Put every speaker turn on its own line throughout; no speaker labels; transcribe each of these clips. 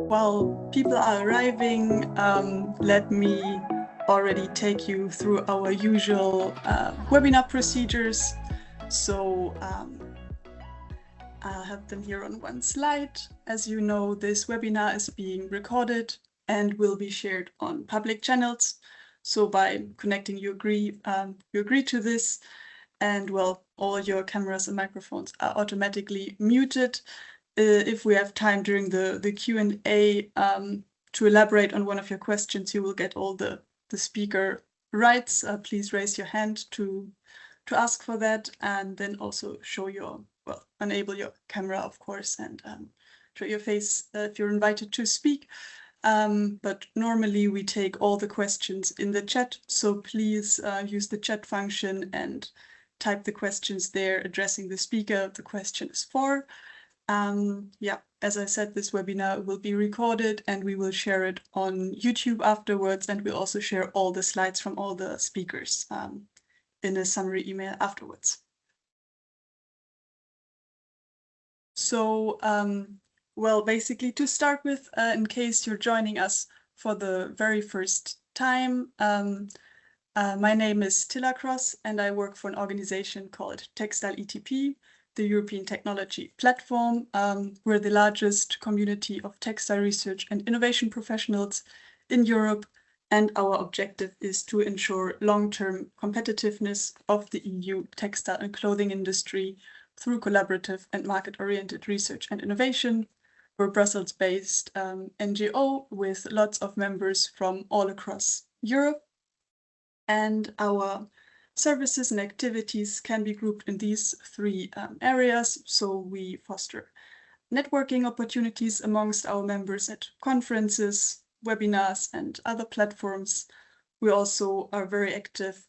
While people are arriving, let me already take you through our usual webinar procedures. So I'll have them here on one slide. As you know, this webinar is being recorded and will be shared on public channels. So by connecting, you agree to this, and well, all your cameras and microphones are automatically muted. If we have time during the Q&A to elaborate on one of your questions, you will get all the speaker rights. Please raise your hand to ask for that, and then also show your, well, enable your camera, of course, and show your face if you're invited to speak. But normally we take all the questions in the chat, so please use the chat function and type the questions there addressing the speaker the question is for. Yeah, as I said, this webinar will be recorded and we will share it on YouTube afterwards, and we'll also share all the slides from all the speakers in a summary email afterwards. So, well, basically to start with, in case you're joining us for the very first time, my name is Tilla Cross and I work for an organization called Textile ETP, the European Technology Platform. We're the largest community of textile research and innovation professionals in Europe, and our objective is to ensure long-term competitiveness of the EU textile and clothing industry through collaborative and market-oriented research and innovation. We're a Brussels-based NGO with lots of members from all across Europe, and our services and activities can be grouped in these three areas. So we foster networking opportunities amongst our members at conferences, webinars, and other platforms. We also are very active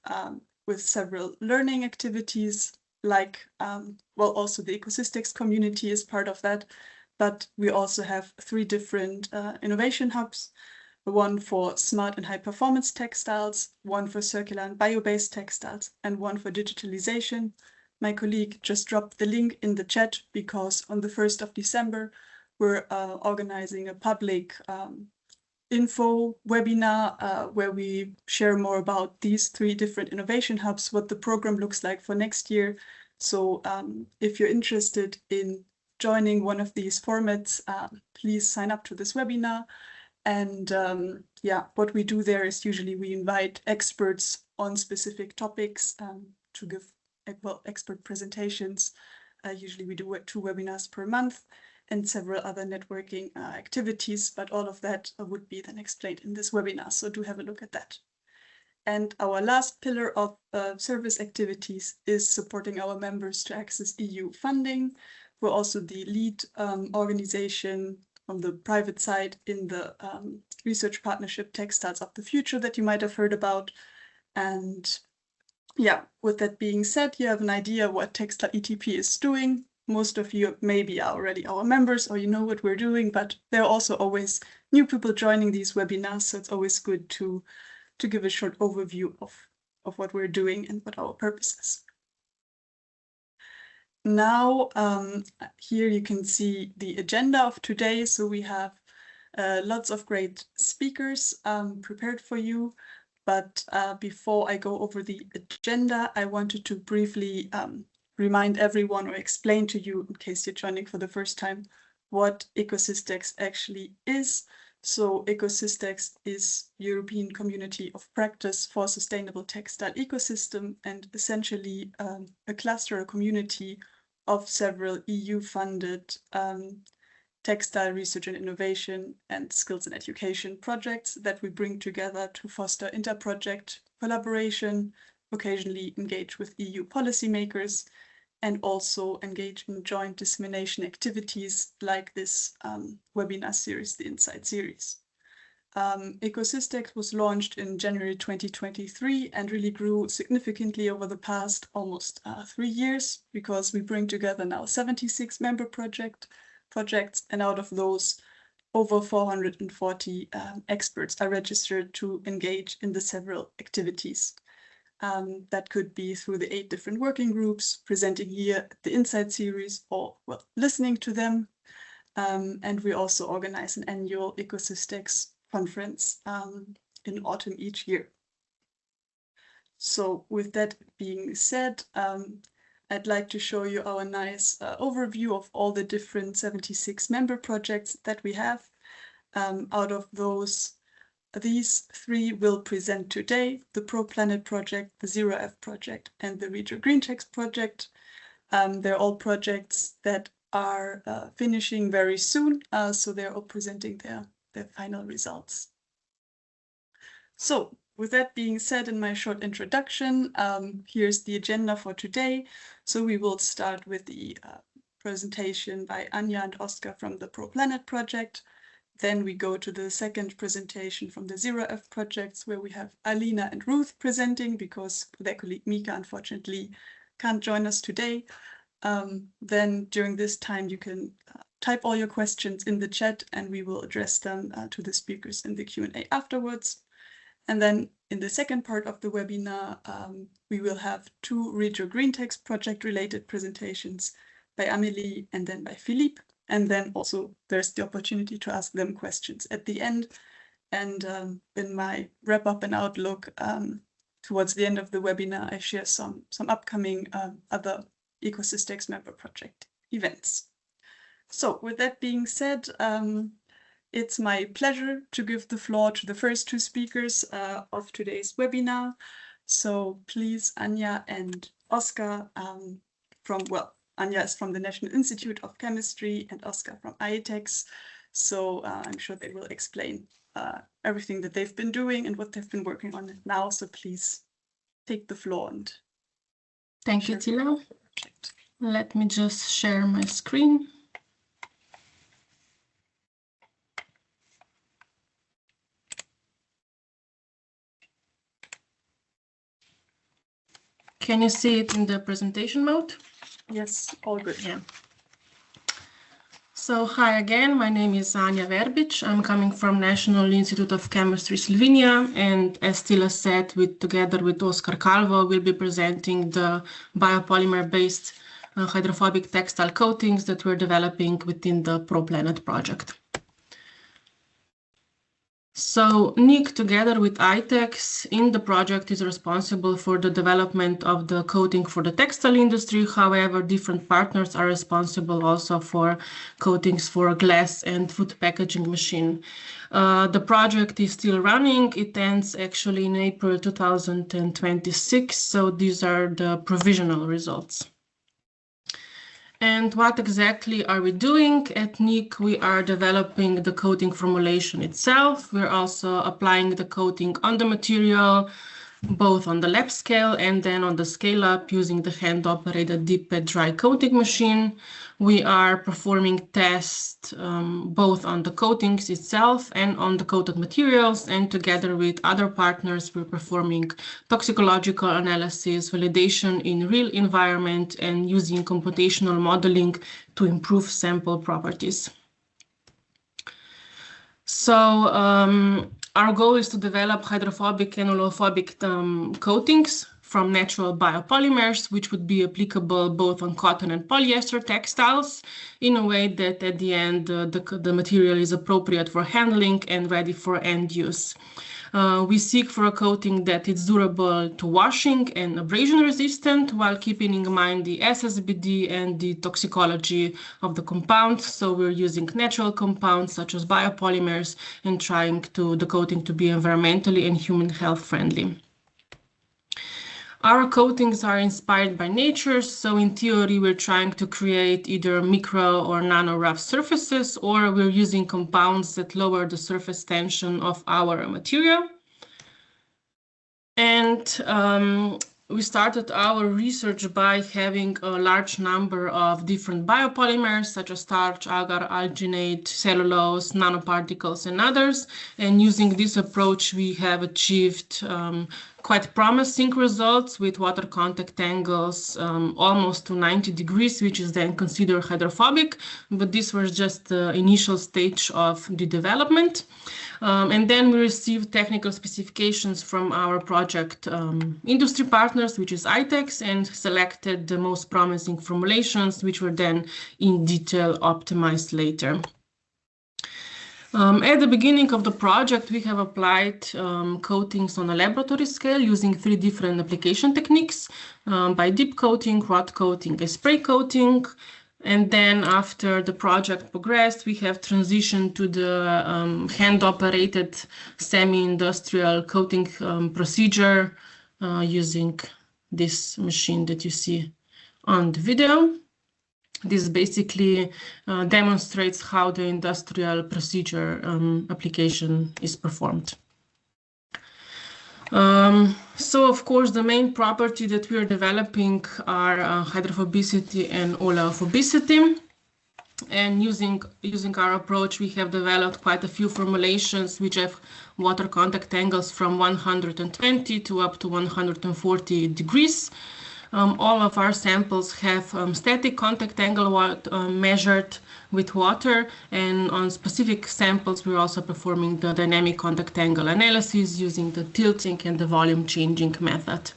with several learning activities, like, well, also the ECOSYSTEX community is part of that, but we also have three different innovation hubs. One for smart and high performance textiles, one for circular and bio-based textiles, and one for digitalization. My colleague just dropped the link in the chat because on the 1st of December, we're organizing a public info webinar where we share more about these three different innovation hubs, what the program looks like for next year. So if you're interested in joining one of these formats, please sign up to this webinar. And yeah, what we do there is usually we invite experts on specific topics to give, well, expert presentations. Usually we do 2 webinars per month and several other networking activities, but all of that would be then explained in this webinar, so do have a look at that. And our last pillar of service activities is supporting our members to access EU funding. We're also the lead organization from the private side in the research partnership Textiles of the Future that you might have heard about. And yeah, with that being said, you have an idea what Textile ETP is doing. Most of you maybe are already our members or you know what we're doing, but there are also always new people joining these webinars, so it's always good to give a short overview of what we're doing and what our purpose is. Now, here you can see the agenda of today. So we have lots of great speakers prepared for you. But before I go over the agenda, I wanted to briefly remind everyone or explain to you, in case you're joining for the first time, what ECOSYSTEX actually is. So ECOSYSTEX is European Community of Practice for Sustainable Textile Ecosystem, and essentially a cluster, a community of several EU-funded textile research and innovation and skills and education projects that we bring together to foster inter-project collaboration, occasionally engage with EU policymakers, and also engage in joint dissemination activities like this webinar series, the Insights Series. ECOSYSTEX was launched in January 2023 and really grew significantly over the past almost 3 years, because we bring together now 76 member projects, and out of those, over 440 experts are registered to engage in the several activities. That could be through the 8 different working groups, presenting here at the Insight series, or well, listening to them. And we also organize an annual ECOSYSTEX conference in autumn each year. So with that being said, I'd like to show you our nice overview of all the different 76 member projects that we have. Out of those, these 3 will present today: the PROPLANET project, the ZeroF project, and the RegioGreenTex project. They're all projects that are finishing very soon, so they're all presenting their final results. So with that being said, in my short introduction, here's the agenda for today. So we will start with the presentation by Anja and Óscar from the PROPLANET project. Then we go to the second presentation from the ZeroF projects, where we have Alina and Ruth presenting, because their colleague Miika unfortunately can't join us today. Then during this time you can type all your questions in the chat, and we will address them to the speakers in the Q&A afterwards. And then in the second part of the webinar, we will have 2 RegioGreenTex project-related presentations by Amélie and then by Philippe. And then also there's the opportunity to ask them questions at the end. And in my wrap-up and outlook, towards the end of the webinar, I share some upcoming other ECOSYSTEX member project events. So with that being said, it's my pleasure to give the floor to the first 2 speakers of today's webinar. So please, Anja and Óscar, Anja is from the National Institute of Chemistry and Óscar from IETEX. So I'm sure they will explain everything that they've been doing and what they've been working on now. So please take the floor. And
thank you, Tila. Let me just share my screen. Can you see it in the presentation mode?
Yes, all good.
Yeah. So hi again, my name is Anja Verbič. I'm coming from National Institute of Chemistry, Slovenia, and as Tila said, together with Óscar Calvo, we'll be presenting the biopolymer-based hydrophobic textile coatings that we're developing within the PROPLANET project. So NIC, together with IETEX, in the project is responsible for the development of the coating for the textile industry. However, different partners are responsible also for coatings for glass and food packaging machine. The project is still running. It ends actually in April 2026. So these are the provisional results. And what exactly are we doing at NIC? We are developing the coating formulation itself. We're also applying the coating on the material, both on the lab scale and then on the scale up using the hand-operated deep bed dry coating machine. We are performing tests both on the coatings itself and on the coated materials, and together with other partners, we're performing toxicological analysis, validation in real environment, and using computational modeling to improve sample properties. So our goal is to develop hydrophobic and olophobic coatings from natural biopolymers, which would be applicable both on cotton and polyester textiles in a way that at the end the material is appropriate for handling and ready for end use. We seek for a coating that is durable to washing and abrasion resistant while keeping in mind the SSBD and the toxicology of the compound. So we're using natural compounds such as biopolymers and trying the coating to be environmentally and human health friendly. Our coatings are inspired by nature, so in theory we're trying to create either micro or nano rough surfaces, or we're using compounds that lower the surface tension of our material. And we started our research by having a large number of different biopolymers such as starch, agar, alginate, cellulose, nanoparticles, and others. And using this approach, we have achieved quite promising results with water contact angles almost to 90 degrees, which is then considered hydrophobic, but this was just the initial stage of the development. And then we received technical specifications from our project industry partners, which is ITEX, and selected the most promising formulations, which were then in detail optimized later. At the beginning of the project, we have applied coatings on a laboratory scale using 3 different application techniques, by dip coating, rod coating, and spray coating. And then after the project progressed, we have transitioned to the hand-operated semi-industrial coating procedure using this machine that you see on the video. This basically demonstrates how the industrial procedure application is performed. So, of course, the main property that we are developing are hydrophobicity and oleophobicity. And using our approach, we have developed quite a few formulations which have water contact angles from 120 to up to 140 degrees. All of our samples have static contact angle measured with water, and on specific samples we're also performing the dynamic contact angle analysis using the tilting and the volume changing method.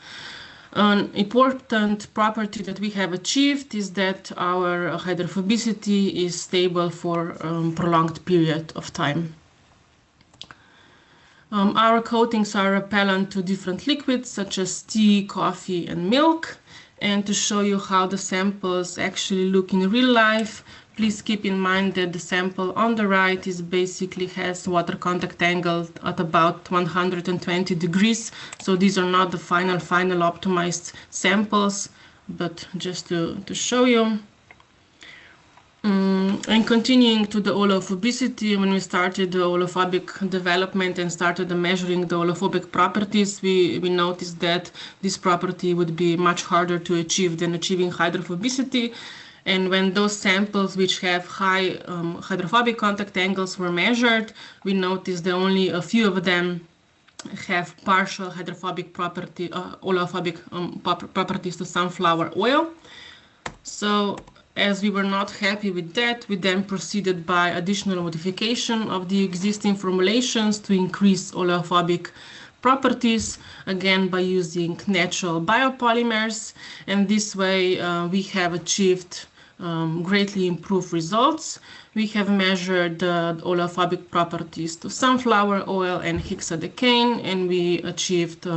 An important property that we have achieved is that our hydrophobicity is stable for a prolonged period of time. Our coatings are repellent to different liquids such as tea, coffee, and milk. And to show you how the samples actually look in real life, please keep in mind that the sample on the right basically has water contact angle at about 120 degrees. So these are not the final optimized samples, but just to show you. And continuing to the oleophobicity, when we started the oleophobic development and started measuring the oleophobic properties, we noticed that this property would be much harder to achieve than achieving hydrophobicity. And when those samples which have high hydrophobic contact angles were measured, we noticed that only a few of them have partial hydrophobic property, oleophobic properties to sunflower oil. So, as we were not happy with that, we then proceeded by additional modification of the existing formulations to increase oleophobic properties, again by using natural biopolymers. And this way we have achieved greatly improved results. We have measured the oleophobic properties to sunflower oil and hexadecane, and we achieved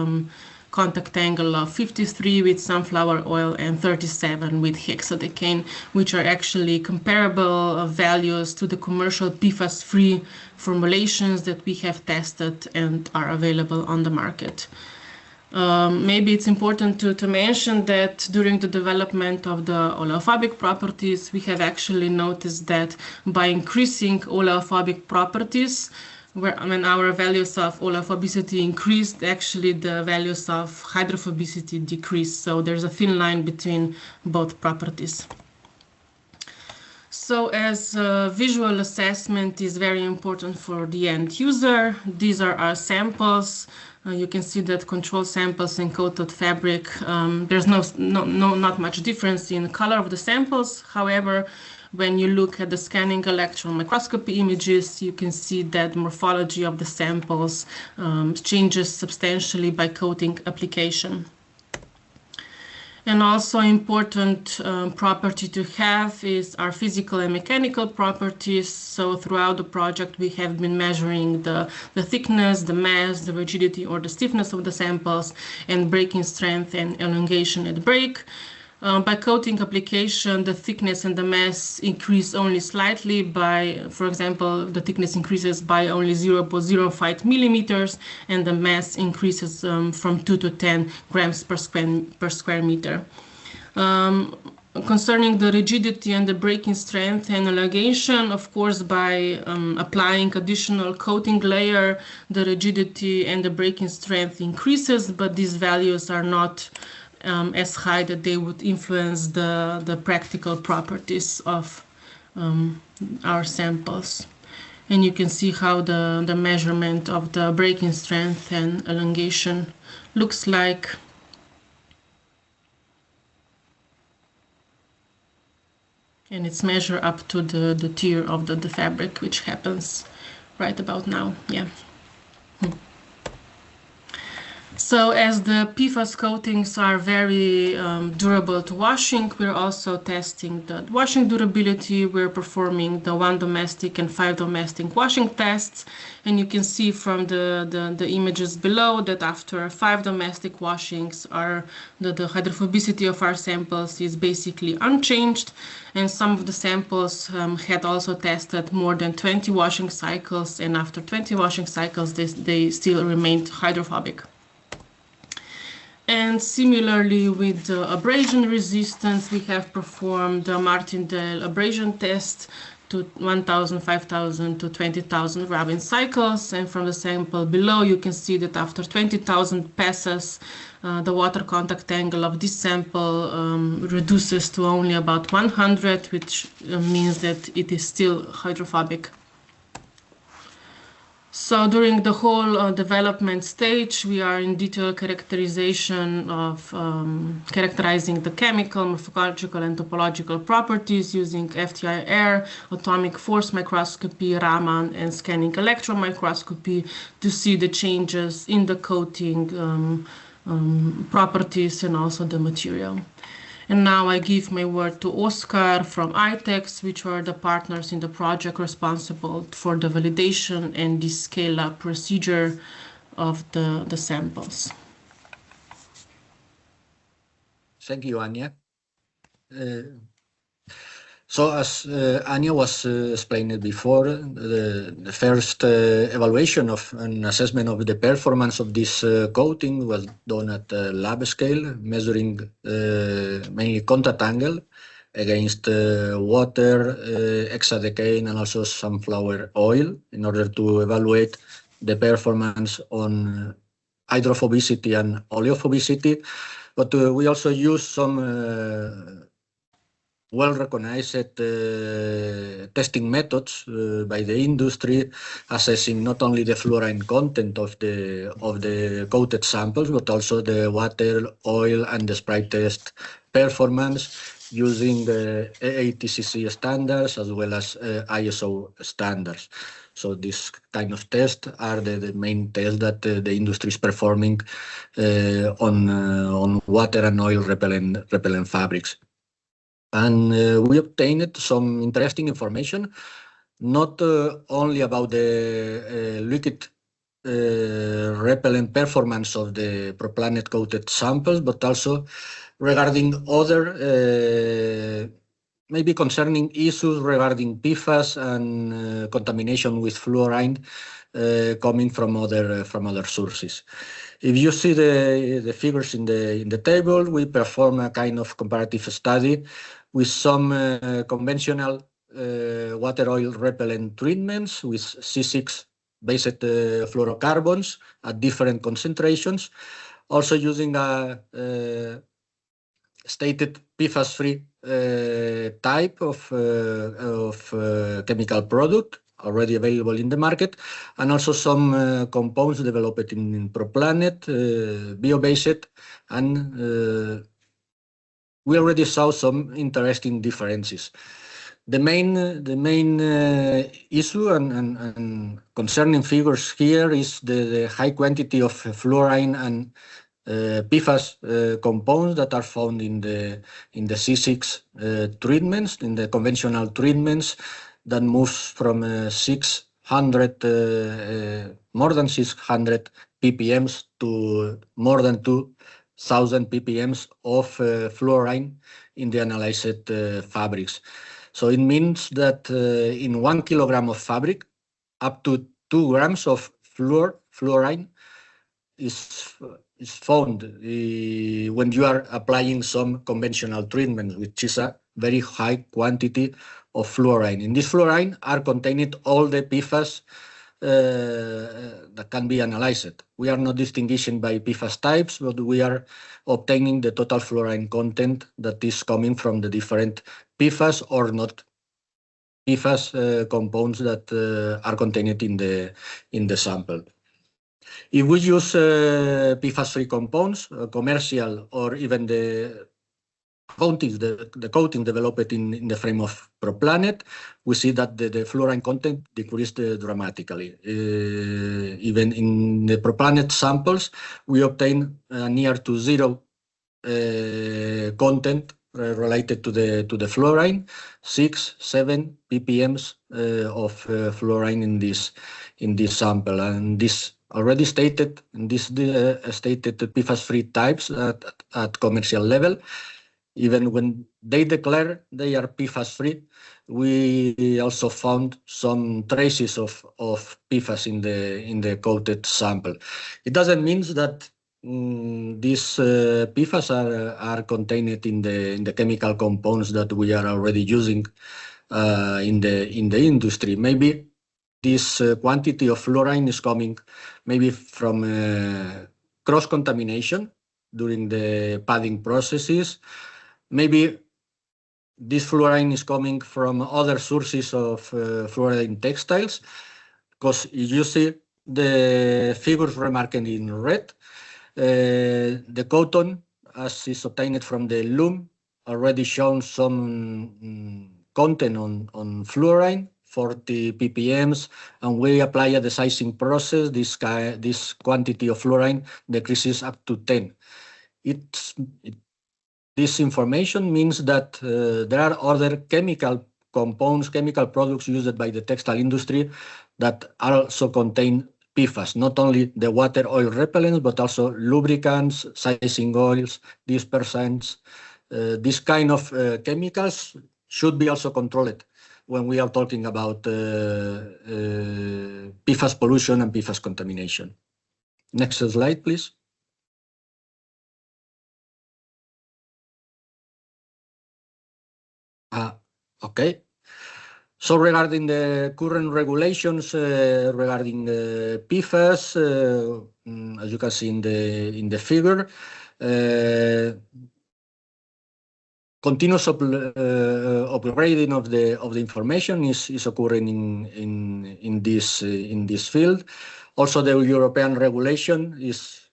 contact angle of 53 with sunflower oil and 37 with hexadecane, which are actually comparable values to the commercial PFAS-free formulations that we have tested and are available on the market. Maybe it's important to mention that during the development of the oleophobic properties, we have actually noticed that by increasing oleophobic properties, when our values of oleophobicity increased, actually the values of hydrophobicity decreased. So there's a thin line between both properties. So as visual assessment is very important for the end user, these are our samples. You can see that control samples and coated fabric, there's not much difference in the color of the samples. However, when you look at the scanning electron microscopy images, you can see that morphology of the samples changes substantially by coating application. And also important property to have is our physical and mechanical properties. So throughout the project, we have been measuring the thickness, the mass, the rigidity or the stiffness of the samples, and breaking strength and elongation at break. By coating application, the thickness and the mass increase only slightly by, for example, the thickness increases by only 0.05 millimeters, and the mass increases from 2 to 10 grams per square meter. Concerning the rigidity and the breaking strength and elongation, of course, by applying additional coating layer, the rigidity and the breaking strength increases, but these values are not as high that they would influence the practical properties of our samples. And you can see how the measurement of the breaking strength and elongation looks like. And it's measured up to the tier of the fabric, which happens right about now. Yeah. So as the PFAS coatings are very durable to washing, we're also testing the washing durability. We're performing the 1 domestic and 5 domestic washing tests. And you can see from the images below that after 5 domestic washings, the hydrophobicity of our samples is basically unchanged. And some of the samples had also tested more than 20 washing cycles. And after 20 washing cycles, they still remained hydrophobic. And similarly with the abrasion resistance, we have performed the Martindale abrasion test to 1,000, 5,000 to 20,000 Rabin cycles. And from the sample below, you can see that after 20,000 passes, the water contact angle of this sample reduces to only about 100, which means that it is still hydrophobic. So during the whole development stage, we are in detailed characterization of characterizing the chemical, morphological, and topological properties using FTIR, atomic force microscopy, Raman, and scanning electron microscopy to see the changes in the coating properties and also the material. And now I give my word to Óscar from ITEX, which are the partners in the project responsible for the validation and the scale-up procedure of the samples.
Thank you, Anja. So as Anja was explained before, the first evaluation of an assessment of the performance of this coating was done at lab scale, measuring mainly contact angle against water, hexadecane, and also sunflower oil in order to evaluate the performance on hydrophobicity and oleophobicity. But we also use some well-recognized testing methods by the industry, assessing not only the fluorine content of the coated samples, but also the water, oil, and the spray test performance using the AATCC standards as well as ISO standards. So this kind of tests are the main tests that the industry is performing on water and oil repellent fabrics. And we obtained some interesting information, not only about the liquid repellent performance of the PROPLANET coated samples, but also regarding other, maybe concerning issues regarding PFAS and contamination with fluorine coming from other sources. If you see the figures in the table, we perform a kind of comparative study with some conventional water oil repellent treatments with C6-based fluorocarbons at different concentrations, also using a stated PFAS-free type of chemical product already available in the market, and also some compounds developed in PROPLANET, bio-based, and we already saw some interesting differences. The main issue and concerning figures here is the high quantity of fluorine and PFAS compounds that are found in the C6 treatments, in the conventional treatments, that moves from 600, more than 600 ppm to more than 2,000 ppm of fluorine in the analyzed fabrics. So it means that in 1 kilogram of fabric, up to 2 grams of fluorine is found when you are applying some conventional treatment, which is a very high quantity of fluorine. In this fluorine are contained all the PFAS that can be analyzed. We are not distinguishing by PFAS types, but we are obtaining the total fluorine content that is coming from the different PFAS or not PFAS compounds that are contained in the sample. If we use PFAS-free compounds, commercial or even the coatings developed in the frame of PROPLANET, we see that the fluorine content decreased dramatically. Even in the PROPLANET samples, we obtain near to zero content related to the fluorine, 6-7 ppms of fluorine in this sample, and this already stated. This stated PFAS-free types at commercial level. Even when they declare they are PFAS-free, we also found some traces of PFAS in the coated sample. It doesn't mean that these PFAS are contained in the chemical compounds that we are already using in the industry. Maybe this quantity of fluorine is coming maybe from cross-contamination during the padding processes. Maybe this fluorine is coming from other sources of fluoride in textiles, because you see the figures remarked in red. The cotton, as is obtained from the loom, already shown some content on fluorine, 40 ppms, and we apply a desizing process. This quantity of fluorine decreases up to 10. This information means that there are other chemical compounds, chemical products used by the textile industry that also contain PFAS, not only the water oil repellents, but also lubricants, sizing oils, dispersants. This kind of chemicals should be also controlled when we are talking about PFAS pollution and PFAS contamination. Next slide, please. Okay. So regarding the current regulations regarding PFAS, as you can see in the figure, continuous upgrading of the information is occurring in this field. Also, the European regulation is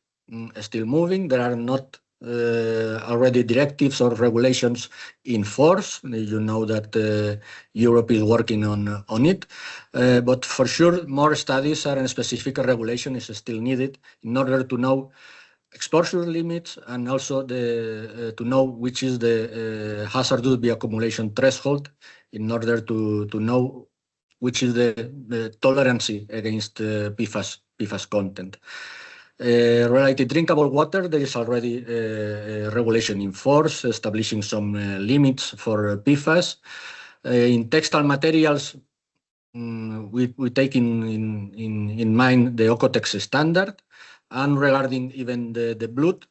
still moving. There are not already directives or regulations in force. You know that Europe is working on it, but for sure more studies and specific regulation is still needed in order to know exposure limits and also to know which is the hazardous bioaccumulation threshold in order to know which is the tolerance against PFAS content. Related drinkable water, there is already regulation in force establishing some limits for PFAS. In textile materials, we take in mind the ECOSYSTEX standard, and regarding even the blood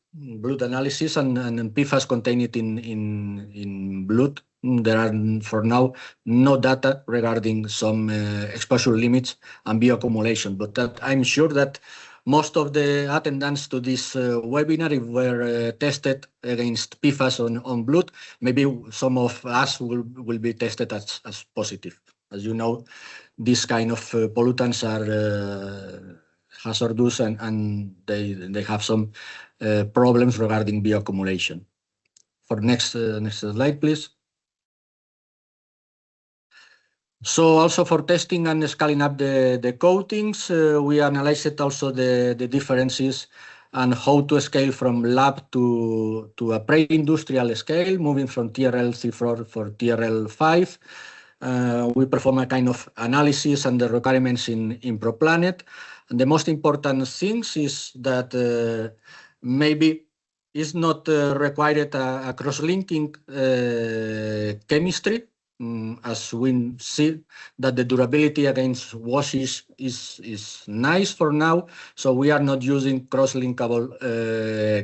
analysis and PFAS contained in blood, there are for now no data regarding some exposure limits and bioaccumulation, but that I'm sure that most of the attendants to this webinar, if were tested against PFAS on blood, maybe some of us will be tested as positive. As you know, these kind of pollutants are hazardous and they have some problems regarding bioaccumulation. For next slide, please. So also for testing and scaling up the coatings, we analyzed also the differences and how to scale from lab to a pre-industrial scale, moving from TRL-4 for TRL-5. We perform a kind of analysis and the requirements in PROPLANET. And the most important things is that maybe it's not required a cross-linking chemistry, as we see that the durability against washes is nice for now, so we are not using cross-linkable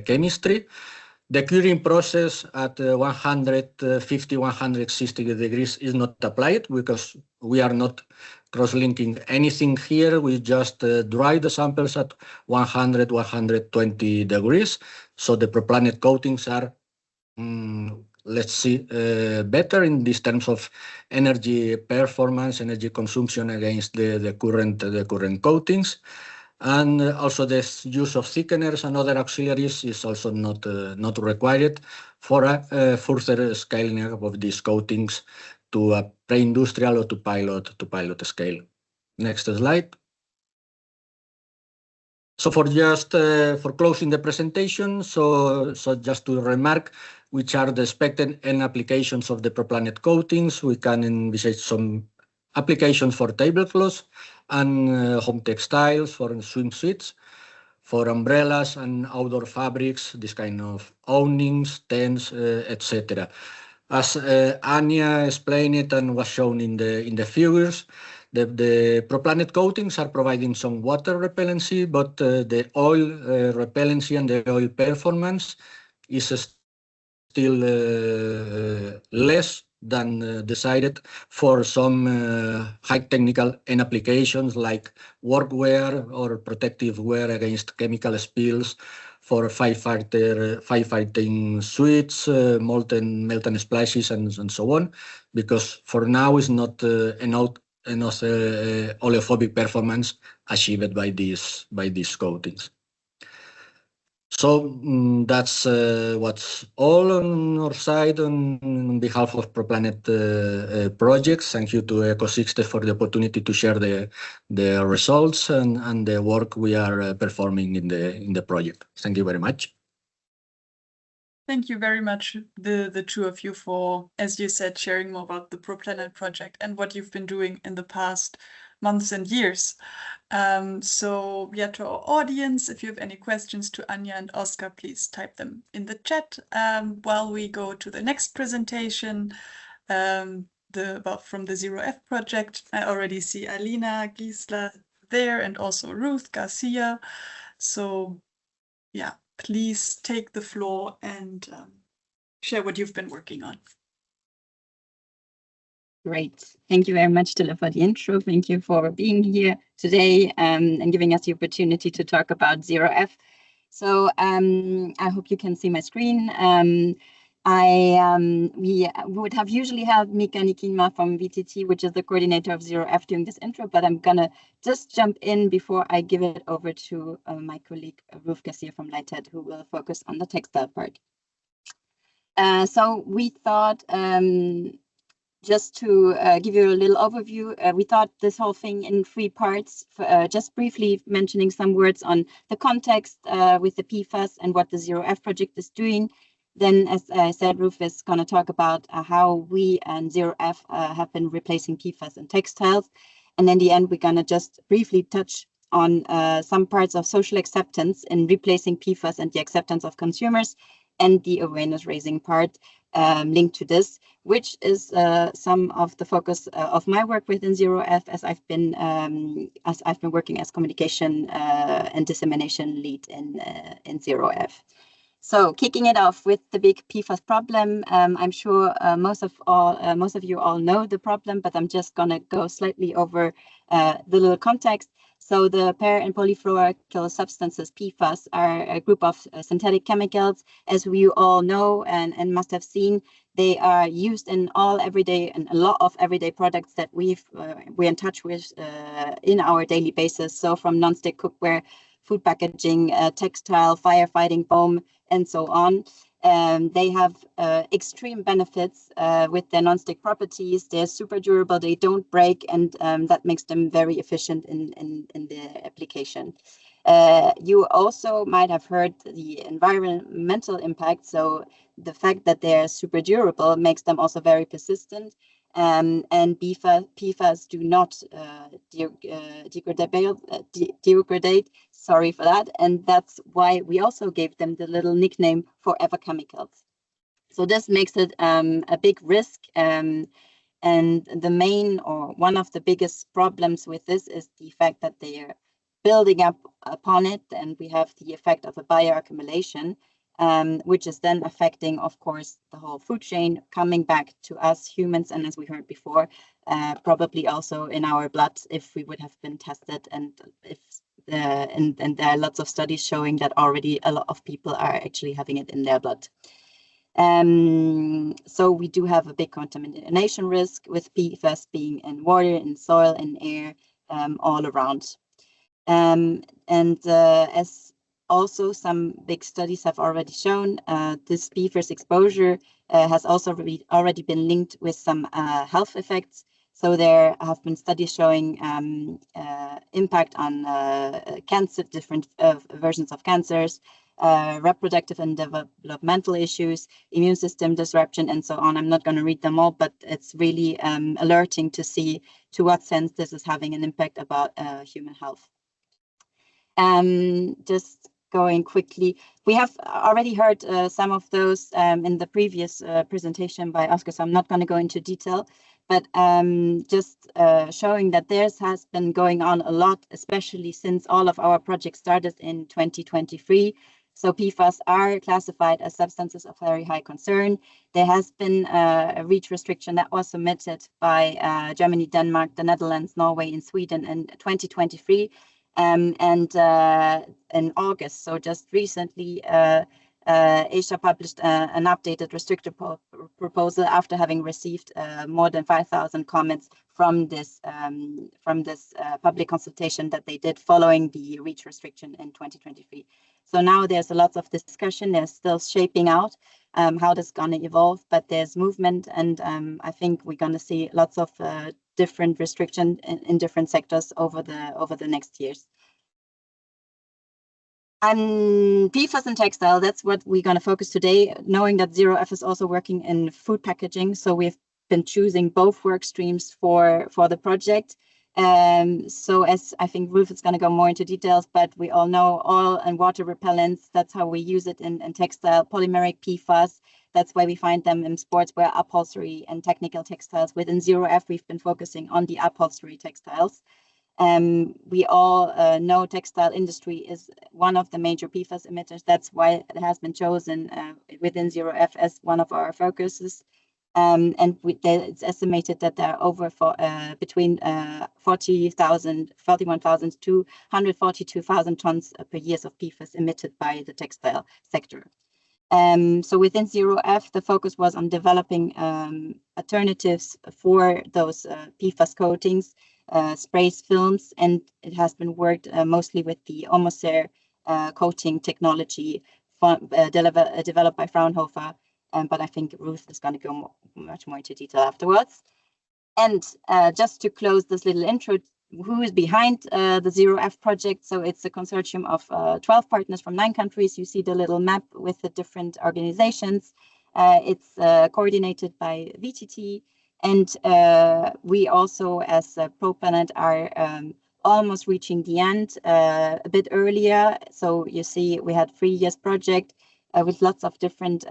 chemistry. The curing process at 150, 160 degrees is not applied because we are not cross-linking anything here. We just dry the samples at 100, 120 degrees. So the PROPLANET coatings are let's see, better in these terms of energy performance, energy consumption against the current coatings. And also the use of thickeners and other auxiliaries is also not required for a further scaling up of these coatings to a pre-industrial or to pilot scale. Next slide. So for closing the presentation, so just to remark which are the expected end applications of the PROPLANET coatings. We can envisage some applications for tablecloths and home textiles, for swimsuits, for umbrellas and outdoor fabrics, this kind of awnings, tents, etc. As Anja explained it and was shown in the figures, the PROPLANET coatings are providing some water repellency, but the oil repellency and the oil performance is still less than decided for some high technical end applications like workwear or protective wear against chemical spills, for firefighting suits, melt and splashes, and so on, because for now is not enough oleophobic performance achieved by these coatings. So that's what's all on our side on behalf of PROPLANET projects. Thank you to ECOSYSTEX for the opportunity to share the results and the work we are performing in the project. Thank you very much.
Thank you very much, the two of you, for, as you said, sharing more about the PROPLANET project and what you've been doing in the past months and years. So yeah, to our audience, if you have any questions to Anja and Óscar, please type them in the chat while we go to the next presentation from the ZeroF project. I already see Alina, Giesler there, and also Ruth, Garcia. So yeah, please take the floor and share what you've been working on.
Great. Thank you very much, Tilla, for the intro. Thank you for being here today and giving us the opportunity to talk about ZeroF. So I hope you can see my screen. We would have usually had Miika Nikinmaa from VTT, which is the coordinator of ZeroF, doing this intro, but I'm gonna just jump in before I give it over to my colleague Ruth Garcia from Lighthead, who will focus on the textile part. So we thought, just to give you a little overview, we thought this whole thing in 3 parts, just briefly mentioning some words on the context with the PFAS and what the ZeroF project is doing. Then, as I said, Ruth is going to talk about how we and ZeroF have been replacing PFAS in textiles. And in the end, we're going to just briefly touch on some parts of social acceptance in replacing PFAS and the acceptance of consumers, and the awareness raising part linked to this, which is some of the focus of my work within ZeroF, as I've been working as communication and dissemination lead in ZeroF. So kicking it off with the big PFAS problem, I'm sure most of you all know the problem, but I'm just gonna go slightly over the little context. So the per- and polyfluoroalkyl substances, PFAS, are a group of synthetic chemicals. As we all know and must have seen, they are used in a lot of everyday products that we're in touch with in our daily basis. So from non-stick cookware, food packaging, textile, firefighting foam, and so on. They have extreme benefits with their non-stick properties. They're super durable, they don't break, and that makes them very efficient in their application. You also might have heard the environmental impact. So the fact that they're super durable makes them also very persistent. And PFAS do not degrade, sorry for that. And that's why we also gave them the little nickname Forever Chemicals. So this makes it a big risk. And the main, or one of the biggest problems with this, is the fact that they are building up upon it, and we have the effect of a bioaccumulation, which is then affecting, of course, the whole food chain, coming back to us humans, and as we heard before, probably also in our blood if we would have been tested, and there are lots of studies showing that already a lot of people are actually having it in their blood. So we do have a big contamination risk with PFAS being in water, in soil, in air, all around. As also some big studies have already shown, this PFAS exposure has also already been linked with some health effects. So there have been studies showing impact on cancer, different versions of cancers, reproductive and developmental issues, immune system disruption, and so on. I'm not going to read them all, but it's really alerting to see to what sense this is having an impact about human health. Just going quickly, we have already heard some of those in the previous presentation by Óscar, so I'm not going to go into detail, but just showing that theirs has been going on a lot, especially since all of our projects started in 2023. So PFAS are classified as substances of very high concern. There has been a REACH restriction that was submitted by Germany, Denmark, the Netherlands, Norway, and Sweden in 2023. And in August, so just recently, Asia published an updated restrictive proposal after having received more than 5,000 comments from this public consultation that they did following the REACH restriction in 2023. So now there's a lot of discussion. They're still shaping out how this is going to evolve, but there's movement, and I think we're going to see lots of different restrictions in different sectors over the next years. And PFAS and textile, that's what we're going to focus today, knowing that ZeroF is also working in food packaging. So we've been choosing both work streams for the project. So as I think Ruth is going to go more into details, but we all know oil and water repellents, that's how we use it in textile. Polymeric PFAS, that's why we find them in sportswear, upholstery, and technical textiles. Within ZeroF, we've been focusing on the upholstery textiles. We all know textile industry is one of the major PFAS emitters. That's why it has been chosen within ZeroF as one of our focuses. And it's estimated that there are over between 41,000 to 142,000 tons per year of PFAS emitted by the textile sector. So within ZeroF, the focus was on developing alternatives for those PFAS coatings, sprays, films, and it has been worked mostly with the Almoser coating technology developed by Fraunhofer. But I think Ruth is going to go much more into detail afterwards. And just to close this little intro, who is behind the ZeroF project? So it's a consortium of 12 partners from 9 countries. You see the little map with the different organizations. It's coordinated by VTT. And we also, as PROPLANET, are almost reaching the end a bit earlier. So you see we had 3 years project with lots of different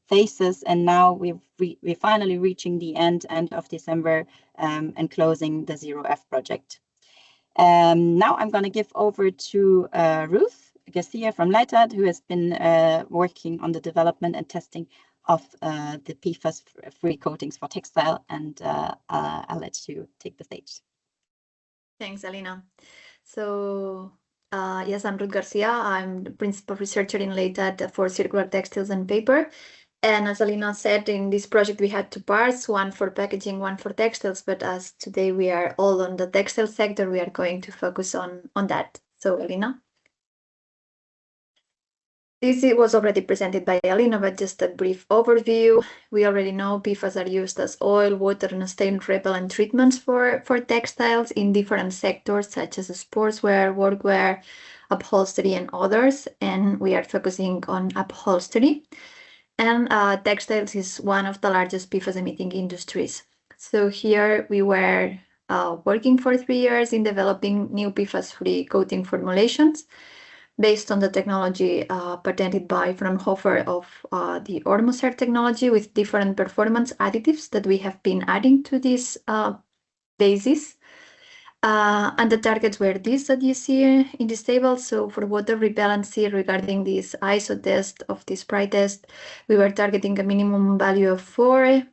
phases, and now we're finally reaching the end of December and closing the ZeroF project. Now I'm going to give over to Ruth Garcia from Leitad, who has been working on the development and testing of the PFAS-free coatings for textile, and I'll let you take the stage.
Thanks, Alina. So yes, I'm Ruth Garcia. I'm the principal researcher in Leitad for circular textiles and paper. And as Alina said, in this project we had 2 parts, one for packaging, one for textiles. But as today we are all on the textile sector, we are going to focus on that. So Alina. This was already presented by Alina, but just a brief overview. We already know PFAS are used as oil, water, and stain repellent treatments for textiles in different sectors, such as sportswear, workwear, upholstery, and others. And we are focusing on upholstery. And textiles is one of the largest PFAS emitting industries. So here we were working for 3 years in developing new PFAS-free coating formulations based on the technology patented by Fraunhofer of the Almoser technology, with different performance additives that we have been adding to this basis. And the targets were these that you see in this table. So for water repellency, regarding this ISO test of this spray test, we were targeting a minimum value of 4,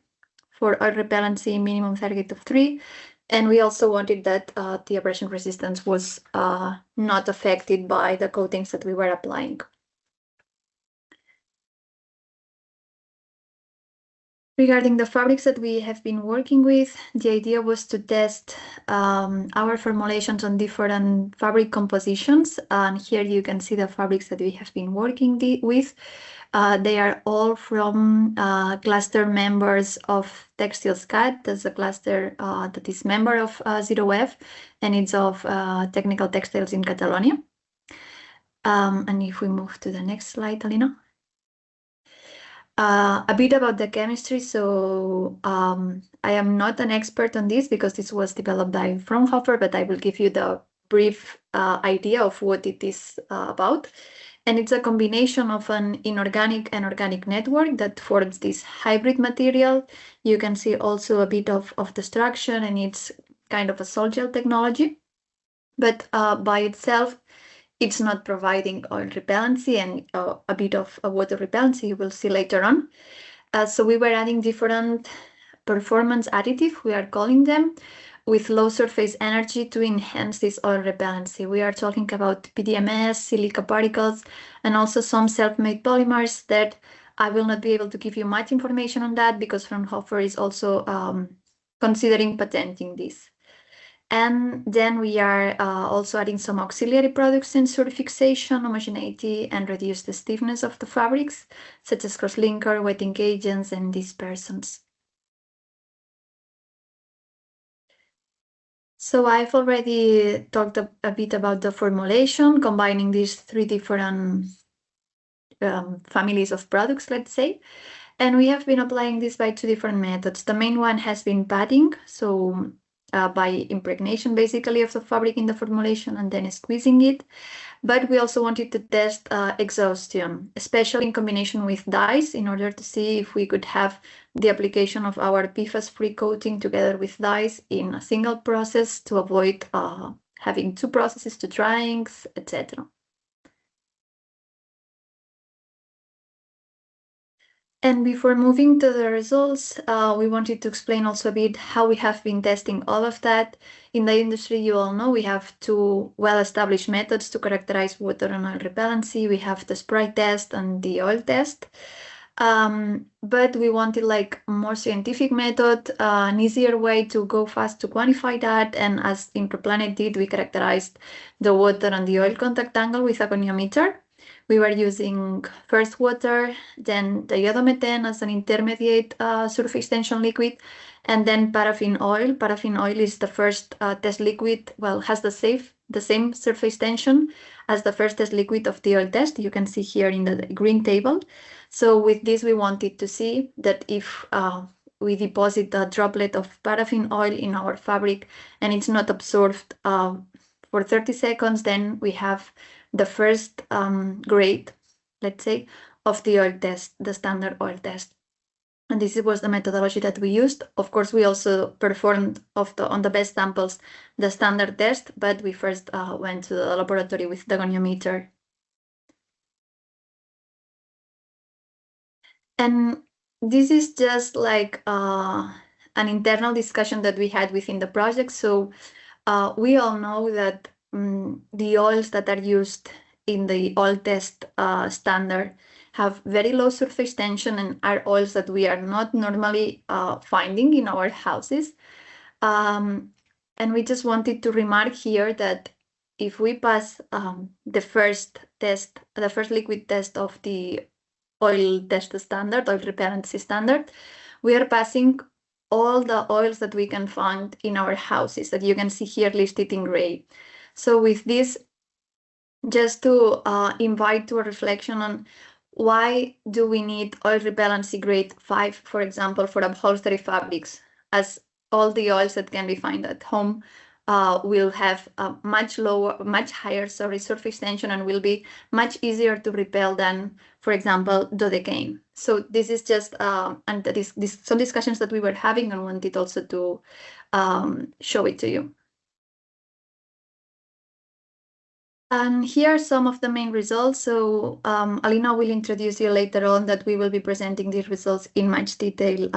for oil repellency, minimum target of 3. And we also wanted that the abrasion resistance was not affected by the coatings that we were applying. Regarding the fabrics that we have been working with, the idea was to test our formulations on different fabric compositions. And here you can see the fabrics that we have been working with. They are all from cluster members of Textiles CAT. That's a cluster that is member of ZeroF, and it's of Technical Textiles in Catalonia. And if we move to the next slide, Alina. A bit about the chemistry. So I am not an expert on this because this was developed by Fraunhofer, but I will give you the brief idea of what it is about. And it's a combination of an inorganic and organic network that forms this hybrid material. You can see also a bit of the structure, and it's kind of a sol gel technology. But by itself, it's not providing oil repellency and a bit of water repellency, you will see later on. So we were adding different performance additive, we are calling them, with low surface energy to enhance this oil repellency. We are talking about PDMS, silica particles, and also some self-made polymers that I will not be able to give you much information on that because Fraunhofer is also considering patenting this. And then we are also adding some auxiliary products, sensor fixation, homogeneity, and reduce the stiffness of the fabrics, such as cross-linker, wetting agents, and dispersants. So I've already talked a bit about the formulation, combining these three different families of products, let's say. And we have been applying this by two different methods. The main one has been padding, so by impregnation basically of the fabric in the formulation and then squeezing it. But we also wanted to test exhaustion, especially in combination with dyes, in order to see if we could have the application of our PFAS-free coating together with dyes in a single process to avoid having two processes, two dryings, etc. And before moving to the results, we wanted to explain also a bit how we have been testing all of that. In the industry, you all know we have two well-established methods to characterize water and oil repellency. We have the spray test and the oil test. But we wanted like a more scientific method, an easier way to go fast to quantify that. And as in PROPLANET did, we characterized the water and the oil contact angle with a goniometer. We were using first water, then diiodomethane as an intermediate surface tension liquid, and then paraffin oil. Paraffin oil is the first test liquid, well, has the same surface tension as the first test liquid of the oil test. You can see here in the green table. So with this, we wanted to see that if we deposit a droplet of paraffin oil in our fabric and it's not absorbed for 30 seconds, then we have the first grade, let's say, of the oil test, the standard oil test. And this was the methodology that we used. Of course, we also performed on the best samples the standard test, but we first went to the laboratory with the goniometer. And this is just like an internal discussion that we had within the project. So we all know that the oils that are used in the oil test standard have very low surface tension and are oils that we are not normally finding in our houses. And we just wanted to remark here that if we pass the first liquid test of the oil test standard, oil repellency standard, we are passing all the oils that we can find in our houses that you can see here listed in gray. So with this, just to invite to a reflection on why do we need oil repellency grade 5, for example, for upholstery fabrics, as all the oils that can be found at home will have a much higher surface tension and will be much easier to repel than, for example, dodecane. So this is just and some discussions that we were having and wanted also to show it to you. And here are some of the main results. So Alina will introduce you later on that we will be presenting these results in much detail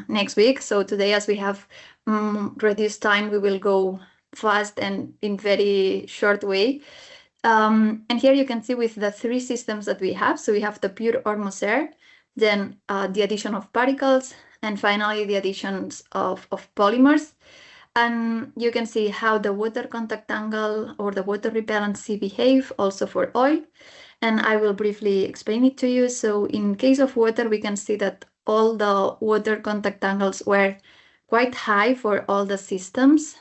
next week. So today, as we have reduced time, we will go fast and in very short way. And here you can see with the three systems that we have. So we have the pure Ormos air, then the addition of particles, and finally the additions of polymers. And you can see how the water contact angle or the water repellency behave also for oil. And I will briefly explain it to you. So in case of water, we can see that all the water contact angles were quite high for all the systems.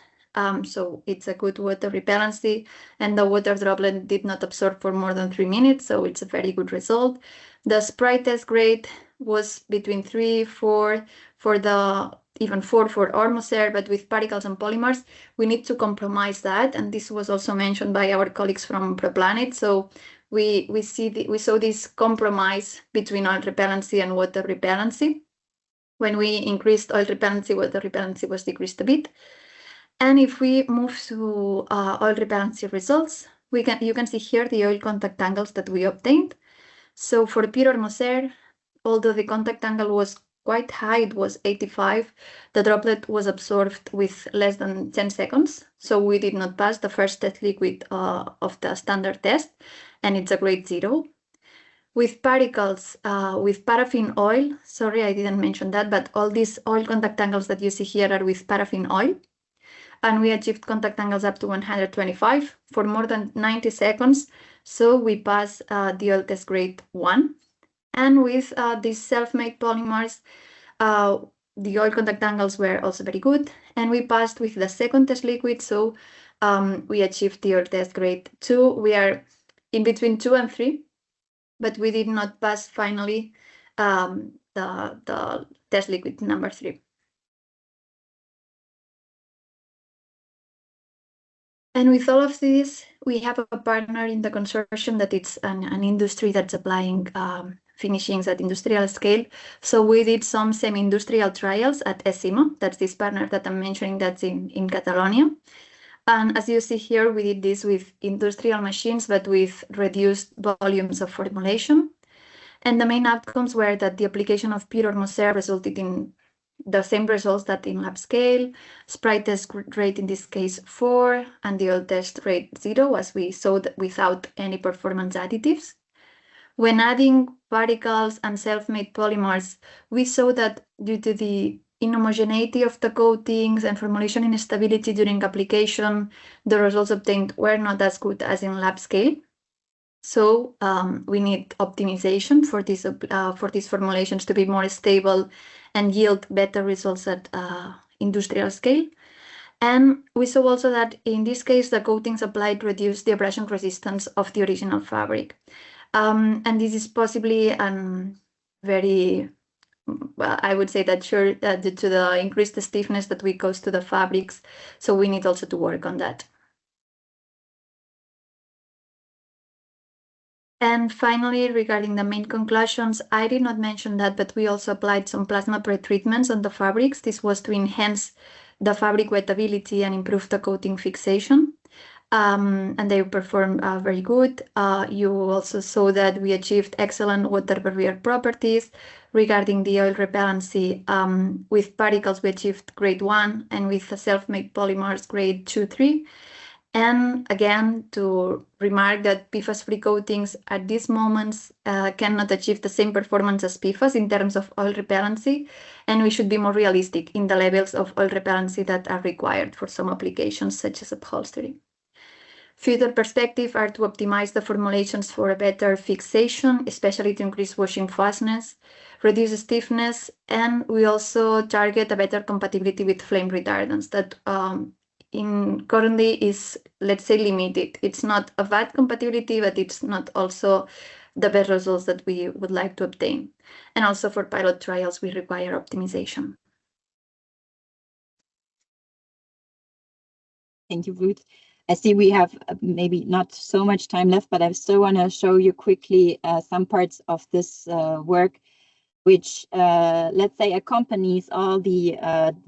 So it's a good water repellency, and the water droplet did not absorb for more than 3 minutes. So it's a very good result. The Sprite test grade was between 3, 4 for the even 4 for Ormoser, but with particles and polymers, we need to compromise that. And this was also mentioned by our colleagues from PROPLANET. So we saw this compromise between oil repellency and water repellency. When we increased oil repellency, water repellency was decreased a bit. And if we move to oil repellency results, you can see here the oil contact angles that we obtained. So for pure Ormoser, although the contact angle was quite high, it was 85, the droplet was absorbed with less than 10 seconds. So we did not pass the first test liquid of the standard test, and it's a grade 0. With particles, with paraffin oil, sorry, I didn't mention that, but all these oil contact angles that you see here are with paraffin oil. And we achieved contact angles up to 125 for more than 90 seconds. So we passed the oil test grade 1. And with these self-made polymers, the oil contact angles were also very good. And we passed with the second test liquid. So we achieved the oil test grade 2. We are in between 2 and 3, but we did not pass finally the test liquid number 3. And with all of this, we have a partner in the consortium that it's an industry that's applying finishings at industrial scale. So we did some semi-industrial trials at ECIMO. That's this partner that I'm mentioning that's in Catalonia. And as you see here, we did this with industrial machines, but with reduced volumes of formulation. And the main outcomes were that the application of pure Ormoser resulted in the same results that in lab scale, Sprite test rate in this case 4, and the oil test rate 0, as we saw without any performance additives. When adding particles and self-made polymers, we saw that due to the inhomogeneity of the coatings and formulation instability during application, the results obtained were not as good as in lab scale. So we need optimization for these formulations to be more stable and yield better results at industrial scale. And we saw also that in this case, the coatings applied reduced the abrasion resistance of the original fabric. And this is possibly very, well, I would say that sure, due to the increased stiffness that we cause to the fabrics. So we need also to work on that. And finally, regarding the main conclusions, I did not mention that, but we also applied some plasma pretreatments on the fabrics. This was to enhance the fabric wettability and improve the coating fixation. And they performed very good. You also saw that we achieved excellent water barrier properties. Regarding the oil repellency, with particles we achieved grade 1, and with the self-made polymers grade 2, 3. And again, to remark that PFAS-free coatings at these moments cannot achieve the same performance as PFAS in terms of oil repellency, and we should be more realistic in the levels of oil repellency that are required for some applications such as upholstery. Future perspectives are to optimize the formulations for a better fixation, especially to increase washing fastness, reduce stiffness, and we also target a better compatibility with flame retardants that currently is, let's say, limited. It's not a bad compatibility, but it's not also the best results that we would like to obtain. And also for pilot trials, we require optimization.
Thank you, Ruth. I see we have maybe not so much time left, but I still want to show you quickly some parts of this work, which, let's say, accompanies all the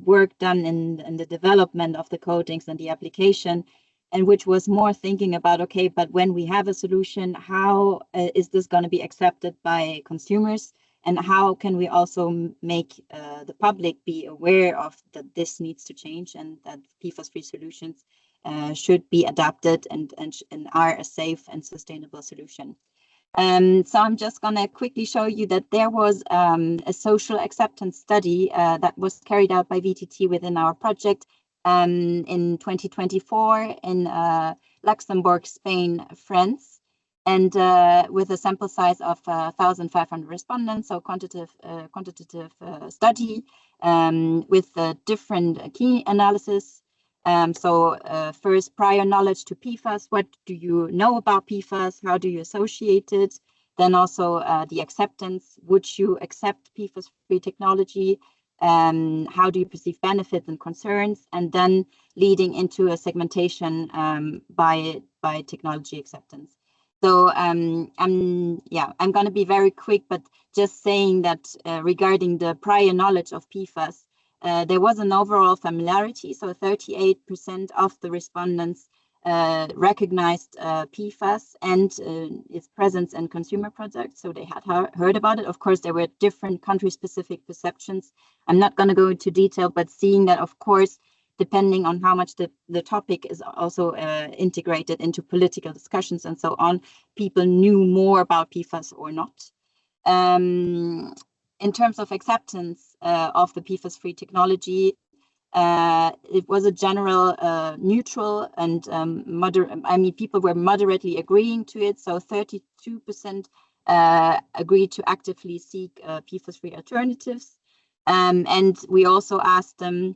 work done in the development of the coatings and the application, and which was more thinking about, okay, but when we have a solution, how is this going to be accepted by consumers? And how can we also make the public be aware of that this needs to change and that PFAS-free solutions should be adapted and are a safe and sustainable solution? So I'm just going to quickly show you that there was a social acceptance study that was carried out by VTT within our project in 2024 in Luxembourg, Spain, France, and with a sample size of 1,500 respondents, so quantitative study with different key analysis. First, prior knowledge to PFAS. What do you know about PFAS? How do you associate it? Then also the acceptance. Would you accept PFAS-free technology? How do you perceive benefits and concerns? And then leading into a segmentation by technology acceptance. So I'm going to be very quick, but just saying that regarding the prior knowledge of PFAS, there was an overall familiarity. So 38% of the respondents recognized PFAS and its presence in consumer products. So they had heard about it. Of course, there were different country-specific perceptions. I'm not going to go into detail, but seeing that, of course, depending on how much the topic is also integrated into political discussions and so on, people knew more about PFAS or not. In terms of acceptance of the PFAS-free technology, it was a general neutral and people were moderately agreeing to it. So 32% agreed to actively seek PFAS-free alternatives. And we also asked them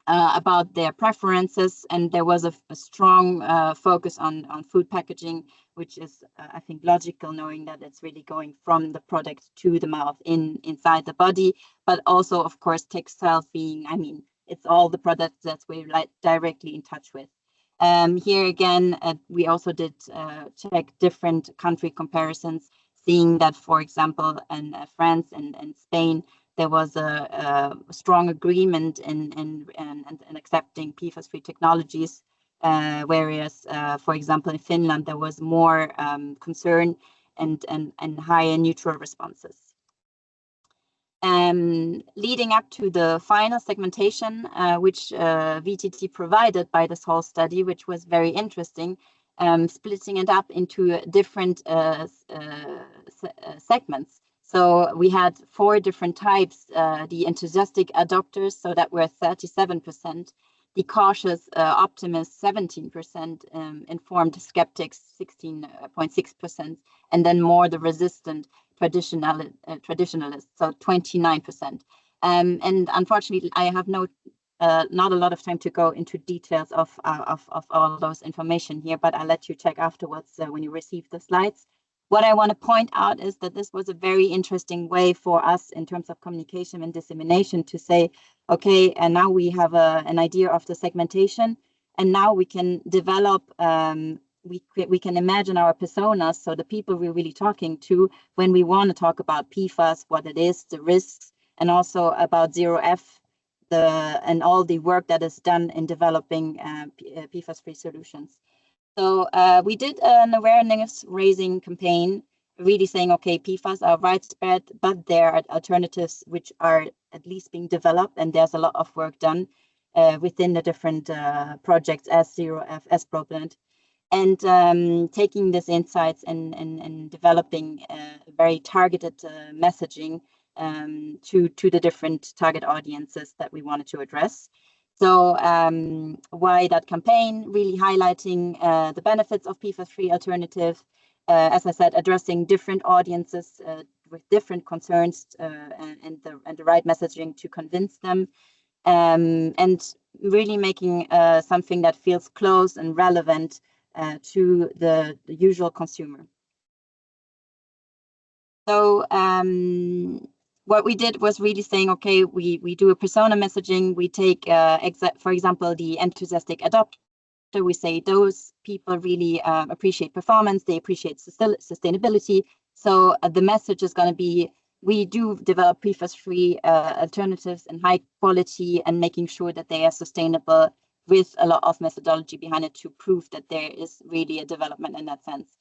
about their preferences, and there was a strong focus on food packaging, which is, I think, logical, knowing that it's really going from the product to the mouth inside the body, but also, of course, textiles being, it's all the products that we're directly in touch with. Here again, we also did check different country comparisons, seeing that, for example, in France and Spain, there was a strong agreement in accepting PFAS-free technologies, whereas, for example, in Finland, there was more concern and higher neutral responses. Leading up to the final segmentation, which VTT provided by this whole study, which was very interesting, splitting it up into different segments. So we had 4 different types, the enthusiastic adopters, so that were 37%, the cautious optimists, 17%, informed skeptics, 16.6%, and then more the resistant traditionalists, so 29%. And unfortunately, I have not a lot of time to go into details of all those information here, but I'll let you check afterwards when you receive the slides. What I want to point out is that this was a very interesting way for us in terms of communication and dissemination to say, okay, and now we have an idea of the segmentation, and now we can develop, we can imagine our personas, so the people we're really talking to when we want to talk about PFAS, what it is, the risks, and also about ZeroF, and all the work that is done in developing PFAS-free solutions. So we did an awareness raising campaign, really saying, okay, PFAS are widespread, but there are alternatives which are at least being developed, and there's a lot of work done within the different projects as ZeroF, as PROPLANET, and taking these insights and developing very targeted messaging to the different target audiences that we wanted to address. So why that campaign? Really highlighting the benefits of PFAS-free alternative. As I said, addressing different audiences with different concerns and the right messaging to convince them, and really making something that feels close and relevant to the usual consumer. So what we did was really saying, okay, we do a persona messaging. We take, for example, the enthusiastic adopter. We say those people really appreciate performance. They appreciate sustainability. So the message is going to be, we do develop PFAS-free alternatives and high quality, and making sure that they are sustainable with a lot of methodology behind it to prove that there is really a development in that sense.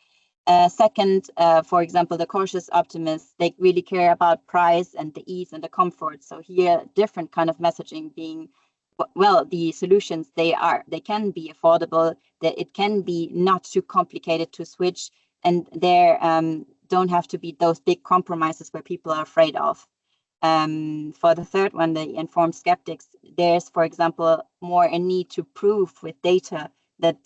Second, for example, the cautious optimists, they really care about price and the ease and the comfort. So here, different kind of messaging being, well, the solutions, they can be affordable, that it can be not too complicated to switch, and don't have to be those big compromises where people are afraid of. For the third one, the informed skeptics, there's, for example, more a need to prove with data that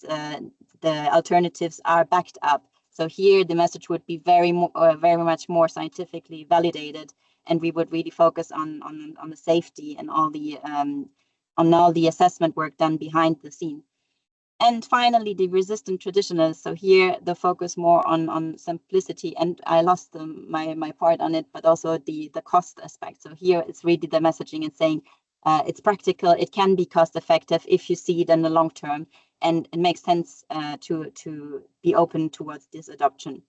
the alternatives are backed up. So here the message would be very much more scientifically validated, and we would really focus on the safety and all the assessment work done behind the scene. And finally, the resistant traditionalists. So here the focus more on simplicity, and I lost my part on it, but also the cost aspect. So here it's really the messaging and saying it's practical, it can be cost effective if you see it in the long term, and it makes sense to be open towards this adoption.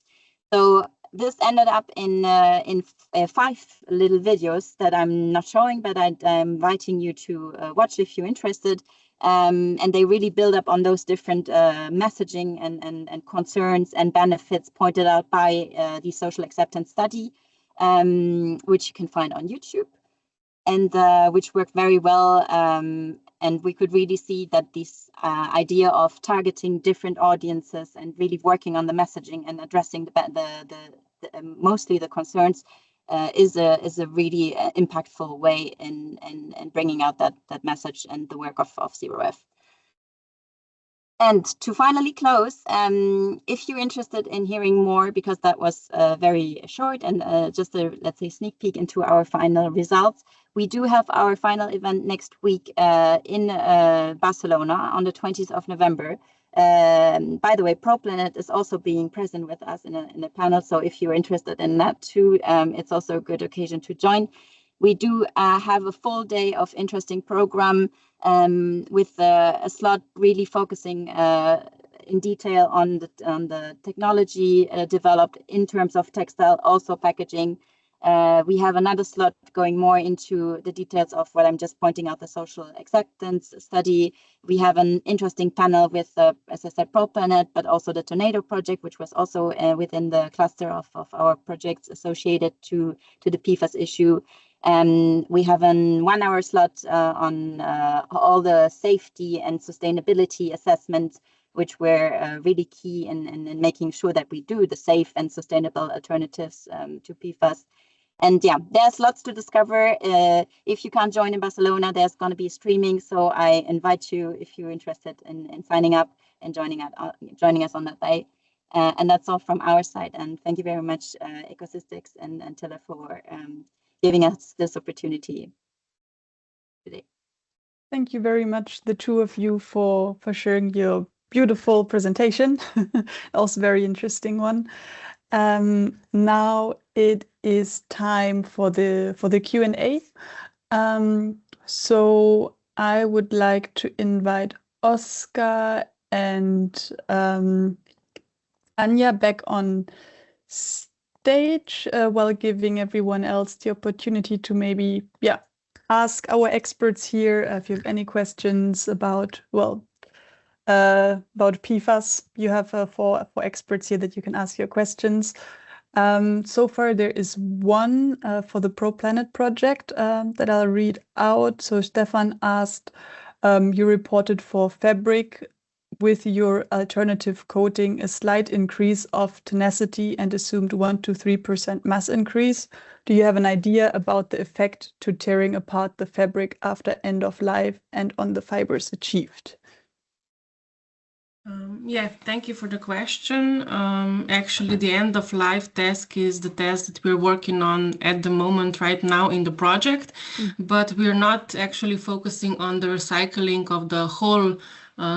So this ended up in 5 little videos that I'm not showing, but I'm inviting you to watch if you're interested. And they really build up on those different messaging and concerns and benefits pointed out by the social acceptance study, which you can find on YouTube, and which worked very well. And we could really see that this idea of targeting different audiences and really working on the messaging and addressing mostly the concerns is a really impactful way in bringing out that message and the work of ZeroF. And to finally close, if you're interested in hearing more, because that was very short and just a, let's say, sneak peek into our final results, we do have our final event next week in Barcelona on the 20th of November. By the way, PROPLANET is also being present with us in a panel. So if you're interested in that too, it's also a good occasion to join. We do have a full day of interesting program with a slot really focusing in detail on the technology developed in terms of textile, also packaging. We have another slot going more into the details of what I'm just pointing out, the social acceptance study. We have an interesting panel with, as I said, PROPLANET, but also the Tornado Project, which was also within the cluster of our projects associated to the PFAS issue. We have a 1-hour slot on all the safety and sustainability assessments, which were really key in making sure that we do the safe and sustainable alternatives to PFAS. And yeah, there's lots to discover. If you can't join in Barcelona, there's going to be streaming. So I invite you, if you're interested in signing up and joining us on that day. And that's all from our side. And thank you very much, ECOSYSTEX and Tilla, for giving us this opportunity today.
Thank you very much, the two of you, for sharing your beautiful presentation. Also very interesting one. Now it is time for the Q&A. So I would like to invite Óscar and Anja back on stage while giving everyone else the opportunity to maybe ask our experts here if you have any questions about PFAS. You have 4 experts here that you can ask your questions. So far there is one for the PROPLANET project that I'll read out. So Stefan asked, you reported for fabric with your alternative coating a slight increase of tenacity and assumed 1 to 3% mass increase. Do you have an idea about the effect to tearing apart the fabric after end of life and on the fibers achieved?
Yeah, thank you for the question. Actually, the end of life task is the task that we're working on at the moment right now in the project, but we're not actually focusing on the recycling of the whole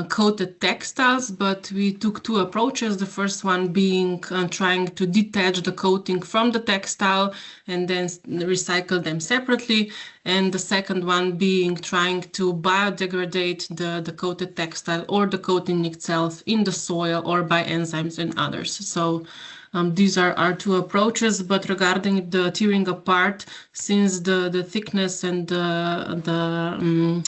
coated textiles, but we took 2 approaches. The first one being trying to detach the coating from the textile and then recycle them separately, and the second one being trying to biodegrade the coated textile or the coating itself in the soil or by enzymes and others. So these are our 2 approaches, but regarding the tearing apart, since the thickness and the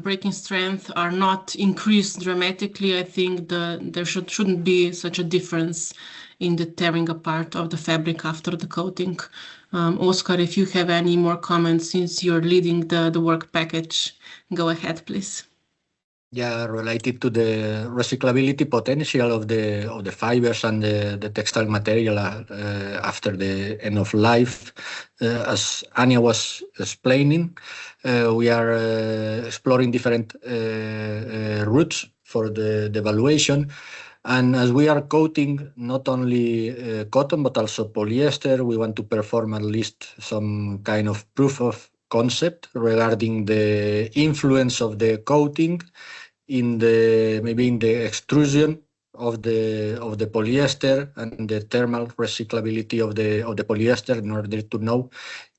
breaking strength are not increased dramatically, I think there shouldn't be such a difference in the tearing apart of the fabric after the coating. Óscar, if you have any more comments, since you're leading the work package, go ahead, please.
Yeah, related to the recyclability potential of the fibers and the textile material after the end of life. As Anja was explaining, we are exploring different routes for the evaluation. And as we are coating not only cotton, but also polyester, we want to perform at least some kind of proof of concept regarding the influence of the coating in the extrusion of the polyester and the thermal recyclability of the polyester, in order to know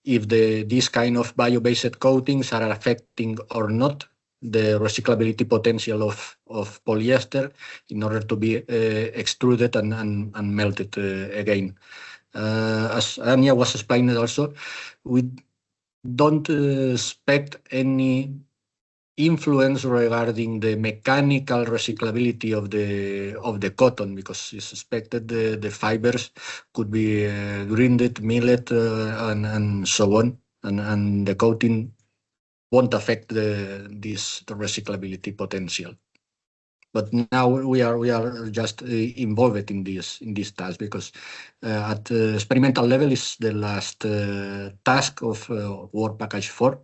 if these kind of bio-based coatings are affecting or not the recyclability potential of polyester in order to be extruded and melted again. As Anja was explaining also, we don't expect any influence regarding the mechanical recyclability of the cotton, because it's expected the fibers could be grinded, milled, and so on, and the coating won't affect the recyclability potential. But now we are just involved in this task, because at experimental level is the last task of work package 4,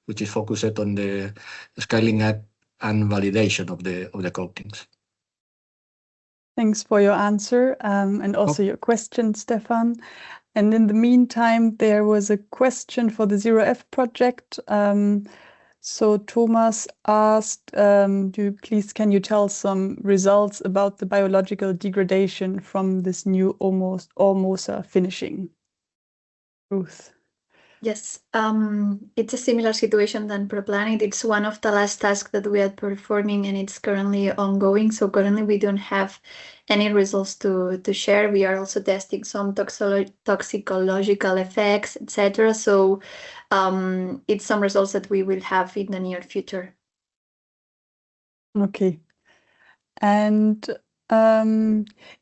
which is focused on the scaling up and validation of the coatings.
Thanks for your answer and also your question, Stefan. And in the meantime, there was a question for the ZeroF project. So Thomas asked, can you tell some results about the biological degradation from this new Ormosa finishing? Ruth.
Yes, it's a similar situation than PROPLANET. It's one of the last tasks that we are performing, and it's currently ongoing. So currently we don't have any results to share. We are also testing some toxicological effects, etc. So it's some results that we will have in the near future.
Okay. And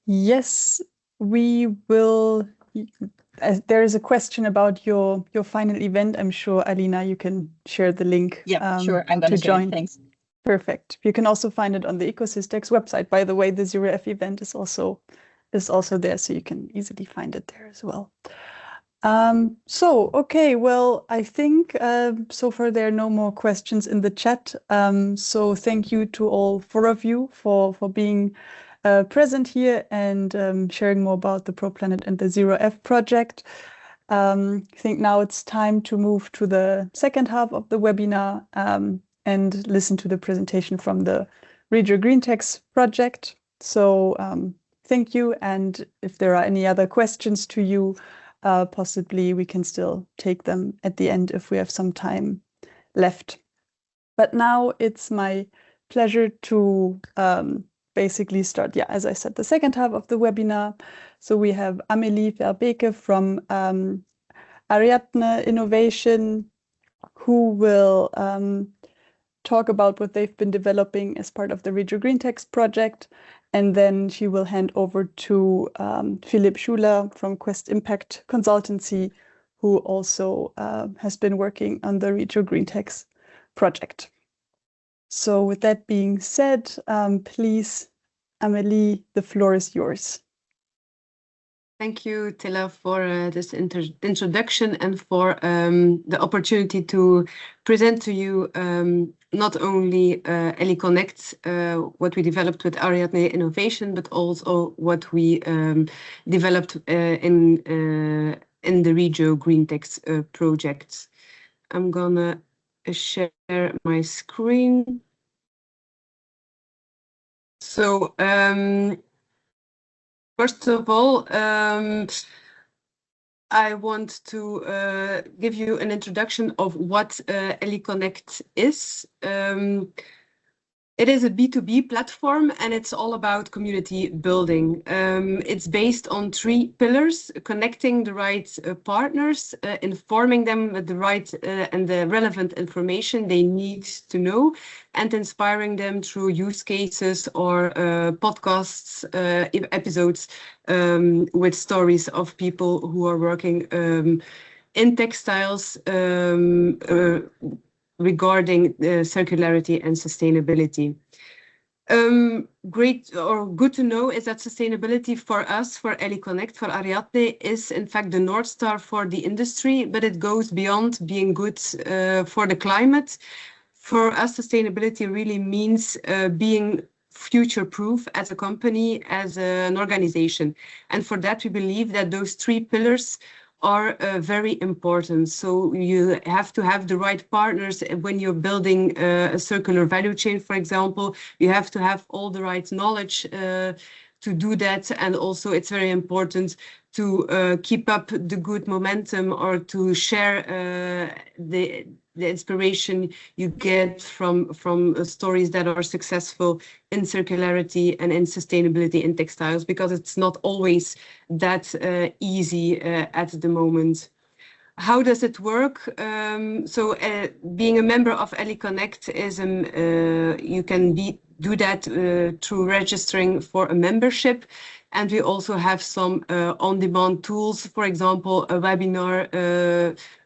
yes, we will. There is a question about your final event. I'm sure, Alina, you can share the link.
Yeah, sure. I'm going to join. Thanks.
Perfect. You can also find it on the ECOSYSTEX website. By the way, the ZeroF event is also there, so you can easily find it there as well. Okay, well, I think so far there are no more questions in the chat. So thank you to all 4 of you for being present here and sharing more about the PROPLANET and the ZeroF project. I think now it's time to move to the second half of the webinar and listen to the presentation from the RegioGreenTex project. So thank you, and if there are any other questions to you, possibly we can still take them at the end if we have some time left. But now it's my pleasure to basically start, as I said, the second half of the webinar. So we have Amélie Verbeke from Ariadne Innovation, who will talk about what they've been developing as part of the RegioGreenTex project. And then she will hand over to Philippe Schuler from Quest Impact Consultancy, who also has been working on the RegioGreenTex project. So with that being said, please, Amélie, the floor is yours.
Thank you, Tilla, for this introduction and for the opportunity to present to you not only ellie.connect, what we developed with Ariadne Innovation, but also what we developed in the RegioGreenTex project. I'm gonna share my screen. So first of all, I want to give you an introduction of what ellie.connect is. It is a B2B platform, and it's all about community building. It's based on 3 pillars: connecting the right partners, informing them with the right and the relevant information they need to know, and inspiring them through use cases or podcasts, episodes with stories of people who are working in textiles regarding circularity and sustainability. Great or good to know is that sustainability for us, for ellie.connect, for Ariadne, is in fact the North Star for the industry, but it goes beyond being good for the climate. For us, sustainability really means being future-proof as a company, as an organization. And for that, we believe that those 3 pillars are very important. So you have to have the right partners when you're building a circular value chain, for example. You have to have all the right knowledge to do that. And also it's very important to keep up the good momentum or to share the inspiration you get from stories that are successful in circularity and in sustainability in textiles, because it's not always that easy at the moment. How does it work? Being a member of ellie.connect is you can do that through registering for a membership. And we also have some on-demand tools, for example, a webinar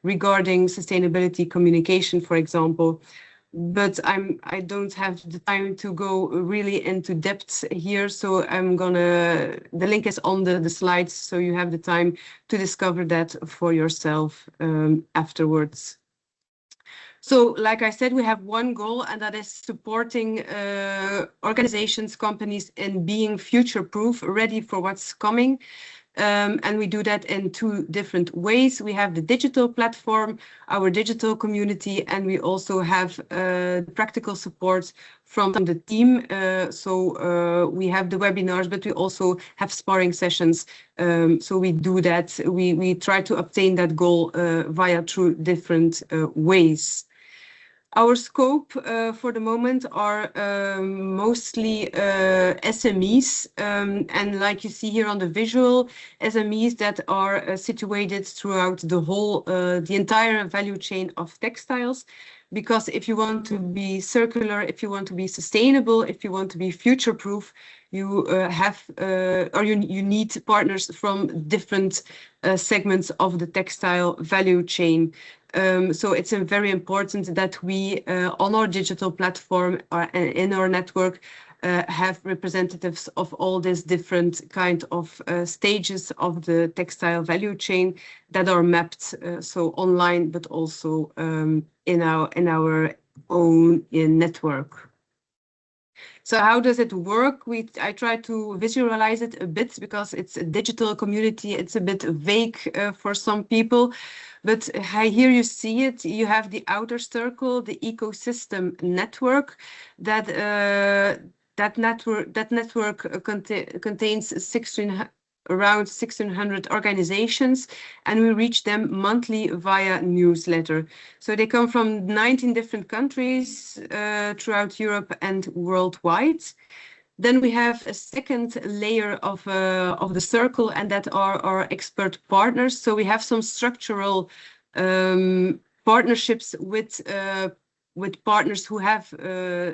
regarding sustainability communication, for example. But I don't have the time to go really into depth here, so the link is on the slides, so you have the time to discover that for yourself afterwards. So, like I said, we have one goal, and that is supporting organizations, companies in being future-proof, ready for what's coming. And we do that in 2 different ways. We have the digital platform, our digital community, and we also have practical support from the team. We have the webinars, but we also have sparring sessions. So we do that. We try to obtain that goal via 2 different ways. Our scope for the moment are mostly SMEs, and like you see here on the visual, SMEs that are situated throughout the entire value chain of textiles. Because if you want to be circular, if you want to be sustainable, if you want to be future-proof, you you need partners from different segments of the textile value chain. So it's very important that we, on our digital platform or in our network, have representatives of all these different kind of stages of the textile value chain that are mapped, so online, but also in our own network. So how does it work? I try to visualize it a bit because it's a digital community. It's a bit vague for some people, but here you see it. You have the outer circle, the ecosystem network. That network contains around 1,600 organizations, and we reach them monthly via newsletter. So they come from 19 different countries throughout Europe and worldwide. Then we have a second layer of the circle, and that are our expert partners. So we have some structural partnerships with partners who have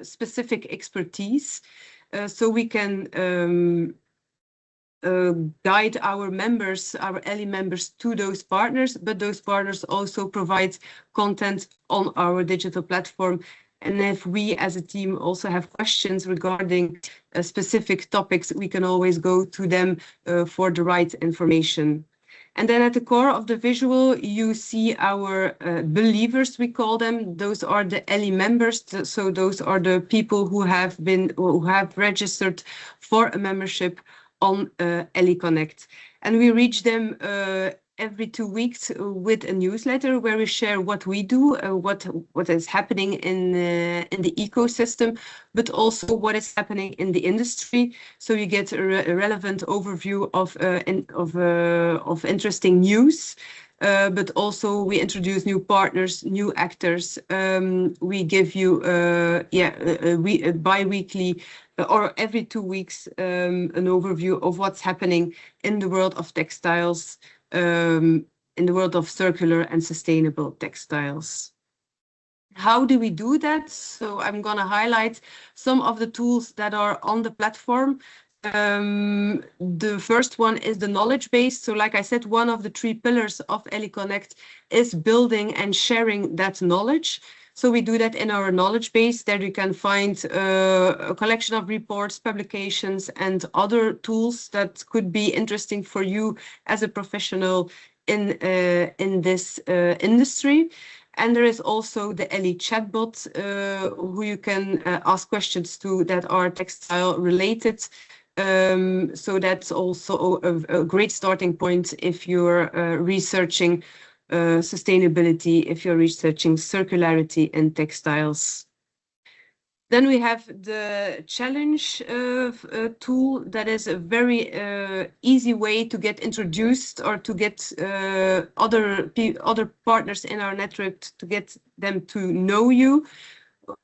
specific expertise. So we can guide our members, our ellie members, to those partners, but those partners also provide content on our digital platform. And if we as a team also have questions regarding specific topics, we can always go to them for the right information. And then at the core of the visual, you see our believers, we call them. Those are the ellie members. So those are the people who have registered for a membership on ellie.connect. And we reach them every 2 weeks with a newsletter where we share what we do, what is happening in the ecosystem, but also what is happening in the industry. So you get a relevant overview of interesting news. But also we introduce new partners, new actors. We give you bi-weekly or every 2 weeks an overview of what's happening in the world of textiles, in the world of circular and sustainable textiles. How do we do that? So I'm going to highlight some of the tools that are on the platform. The first one is the knowledge base. So like I said, one of the 3 pillars of ellie.connect is building and sharing that knowledge. So we do that in our knowledge base. There you can find a collection of reports, publications, and other tools that could be interesting for you as a professional in this industry. And there is also the Ellie chatbot, who you can ask questions to that are textile related. So that's also a great starting point if you're researching sustainability, if you're researching circularity in textiles. Then we have the challenge tool that is a very easy way to get introduced or to get other partners in our network, to get them to know you.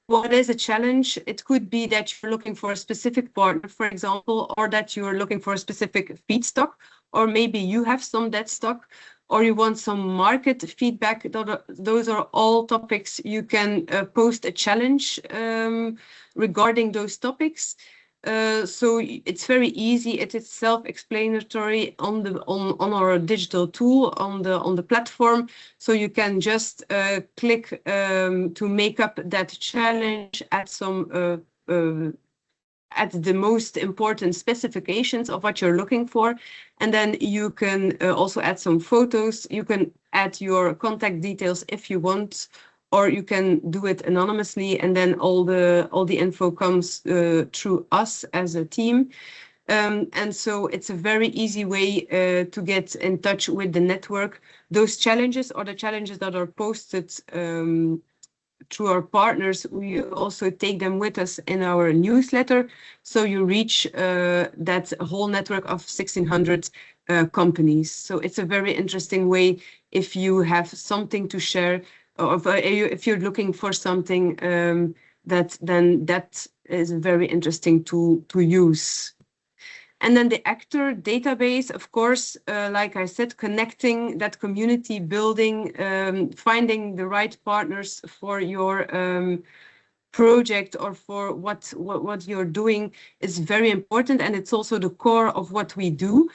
What is a challenge? It could be that you're looking for a specific partner, for example, or that you're looking for a specific feedstock, or maybe you have some dead stock, or you want some market feedback. Those are all topics you can post a challenge regarding those topics. So it's very easy. It is self-explanatory on our digital tool on the platform. So you can just click to make up that challenge, add the most important specifications of what you're looking for, and then you can also add some photos. You can add your contact details if you want, or you can do it anonymously, and then all the info comes through us as a team. And so it's a very easy way to get in touch with the network. Those challenges or the challenges that are posted through our partners, we also take them with us in our newsletter. So you reach that whole network of 1,600 companies. So it's a very interesting way if you have something to share, or if you're looking for something, that is a very interesting tool to use. And then the actor database, of course, like I said, connecting that community, building, finding the right partners for your project or for what you're doing is very important. And it's also the core of what we do.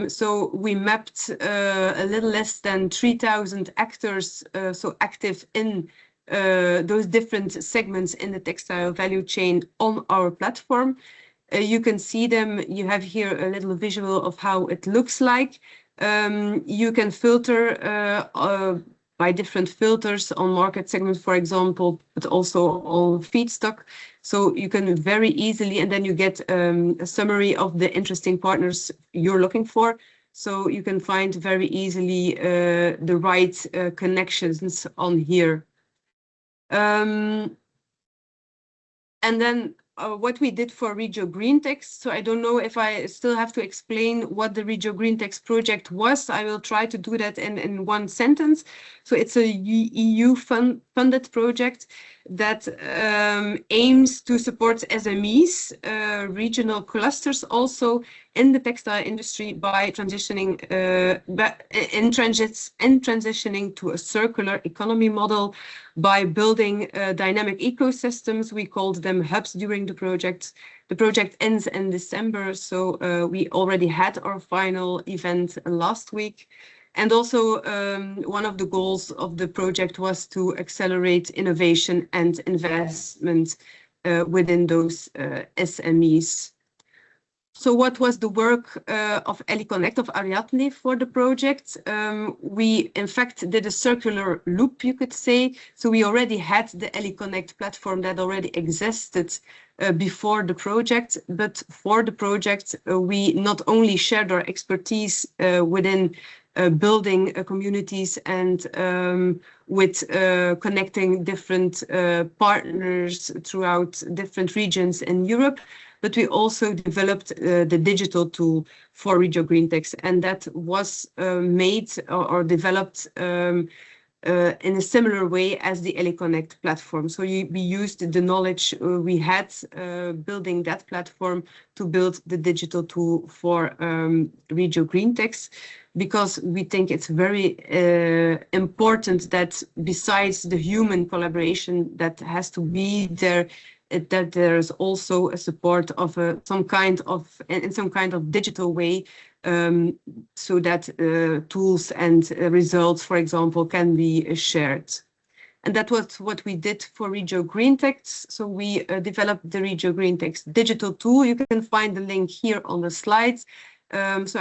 So we mapped a little less than 3,000 actors, so active in those different segments in the textile value chain on our platform. You can see them. You have here a little visual of how it looks like. You can filter by different filters on market segments, for example, but also on feedstock. So you can very easily, and then you get a summary of the interesting partners you're looking for. So you can find very easily the right connections on here. And then what we did for RegioGreenTex. So I don't know if I still have to explain what the RegioGreenTex project was. I will try to do that in one sentence. So it's a EU funded project that aims to support SMEs, regional clusters also in the textile industry by transitioning to a circular economy model, by building dynamic ecosystems. We called them hubs during the project. The project ends in December, so we already had our final event last week. And also one of the goals of the project was to accelerate innovation and investment within those SMEs. So what was the work of ellie.connect, of Ariadne, for the project? We, in fact, did a circular loop, you could say. So we already had the ellie.connect platform that already existed before the project. But for the project, we not only shared our expertise within building communities and with connecting different partners throughout different regions in Europe, but we also developed the digital tool for RegioGreenTex, and that was made or developed in a similar way as the ellie.connect platform. So we used the knowledge we had building that platform to build the digital tool for RegioGreenTex, because we think it's very important that besides the human collaboration that has to be there, that there's also a support of in some kind of digital way, so that tools and results, for example, can be shared. And that was what we did for RegioGreenTex. So we developed the RegioGreenTex digital tool. You can find the link here on the slides. So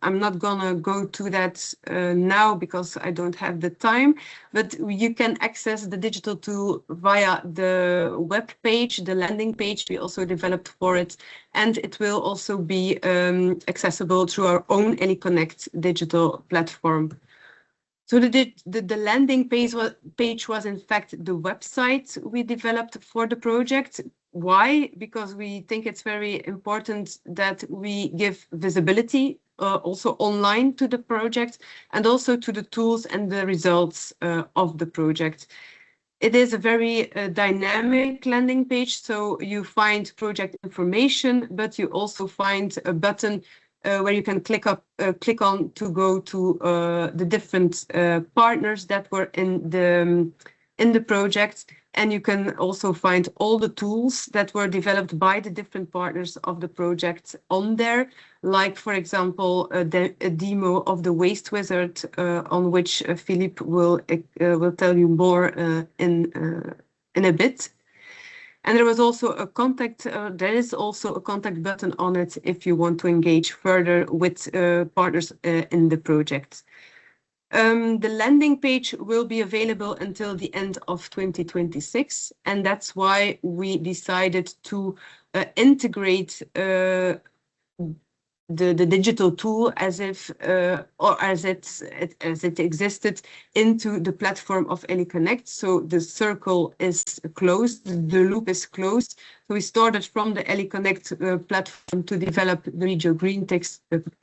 I'm not gonna go to that now because I don't have the time, but you can access the digital tool via the web page, the landing page we also developed for it, and it will also be accessible through our own ellie.connect digital platform. So the landing page was in fact the website we developed for the project. Why? Because we think it's very important that we give visibility also online to the project and also to the tools and the results of the project. It is a very dynamic landing page, so you find project information, but you also find a button where you can click on to go to the different partners that were in the project, and you can also find all the tools that were developed by the different partners of the project on there, like for example a demo of the Waste Wizard on which Philippe will tell you more in a bit. And there was also a contact. There is also a contact button on it if you want to engage further with partners in the project. The landing page will be available until the end of 2026, and that's why we decided to integrate the digital tool as if or as it existed into the platform of ellie.connect. So the circle is closed, the loop is closed. So we started from the ellie.connect platform to develop the RegioGreenTex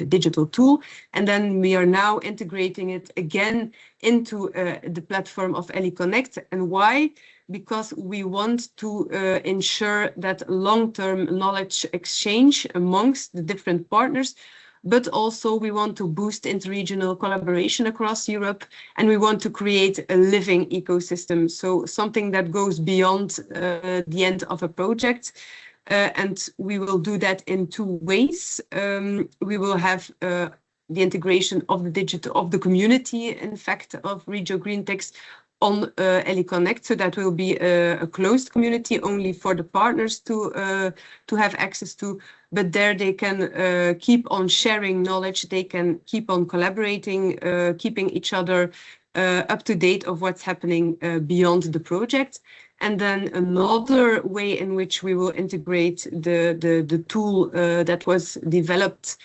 digital tool, and then we are now integrating it again into the platform of ellie.connect. And why? Because we want to ensure that long-term knowledge exchange amongst the different partners, but also we want to boost interregional collaboration across Europe, and we want to create a living ecosystem, so something that goes beyond the end of a project. And we will do that in two ways. We will have the integration of the community, in fact, of RegioGreenTex on ellie.connect, so that will be a closed community only for the partners to have access to. But there they can keep on sharing knowledge, they can keep on collaborating, keeping each other up to date of what's happening beyond the project. And then another way in which we will integrate the tool that was developed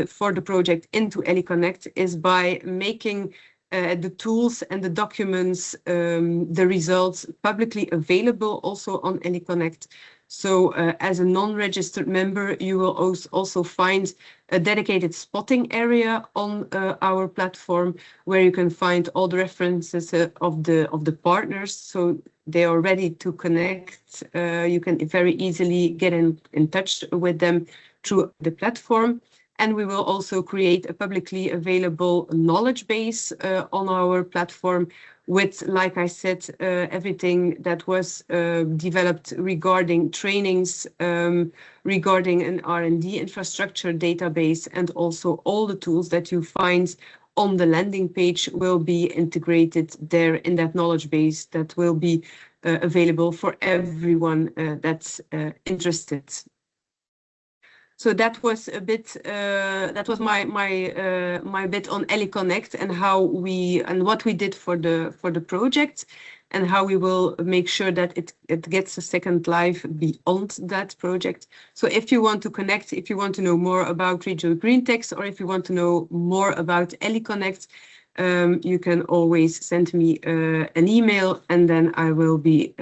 for the project into ellie.connect is by making the tools and the documents, the results publicly available also on ellie.connect. So as a non-registered member, you will also find a dedicated spotting area on our platform where you can find all the references of the partners. So they are ready to connect. You can very easily get in touch with them through the platform. And we will also create a publicly available knowledge base on our platform with, like I said, everything that was developed regarding trainings, regarding an R&D infrastructure database, and also all the tools that you find on the landing page will be integrated there in that knowledge base that will be available for everyone that's interested. So that was a bit. That was my bit on ellie.connect and how what we did for the project, and how we will make sure that it gets a second life beyond that project. So if you want to connect, if you want to know more about RegioGreenTex, or if you want to know more about ellie.connect, you can always send me an email, and then I will be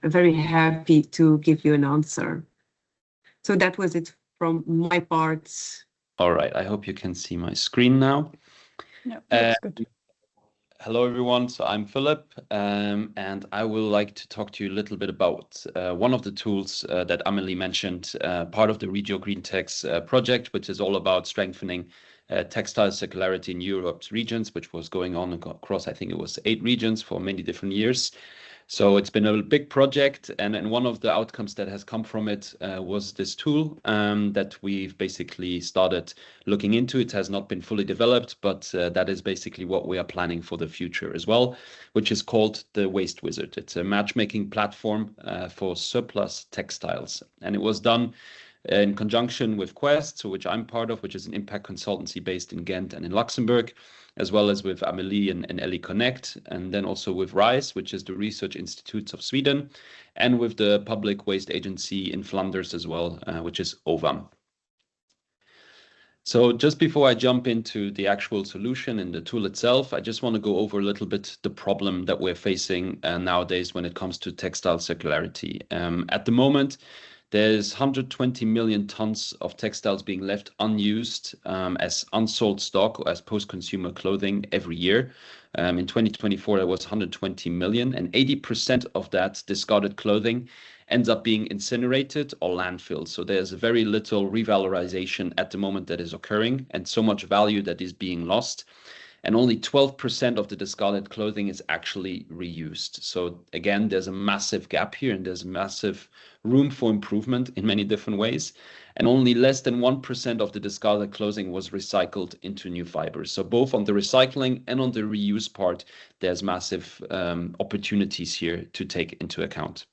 very happy to give you an answer. So that was it from my part.
All right, I hope you can see my screen now.
Yeah, that's good.
Hello everyone, so I'm Philippe, and I would like to talk to you a little bit about one of the tools that Amélie mentioned, part of the RegioGreenTex project, which is all about strengthening textile circularity in Europe's regions, which was going on across, I think it was 8 regions for many different years. So it's been a big project, and one of the outcomes that has come from it was this tool that we've basically started looking into. It has not been fully developed, but that is basically what we are planning for the future as well, which is called the Waste Wizard. It's a matchmaking platform for surplus textiles, and it was done in conjunction with Quest, which I'm part of, which is an impact consultancy based in Ghent and in Luxembourg, as well as with Amélie and ellie.connect, and then also with RISE, which is the Research Institutes of Sweden, and with the Public Waste Agency in Flanders as well, which is OVAM. So just before I jump into the actual solution and the tool itself, I just want to go over a little bit the problem that we're facing nowadays when it comes to textile circularity. At the moment, there's 120 million tons of textiles being left unused as unsold stock or as post-consumer clothing every year. In 2024, there was 120 million, and 80% of that discarded clothing ends up being incinerated or landfilled. So there's very little revalorization at the moment that is occurring, and so much value that is being lost. And only 12% of the discarded clothing is actually reused. So again, there's a massive gap here, and there's massive room for improvement in many different ways. And only less than 1% of the discarded clothing was recycled into new fibers. So both on the recycling and on the reuse part, there's massive opportunities here to take into account.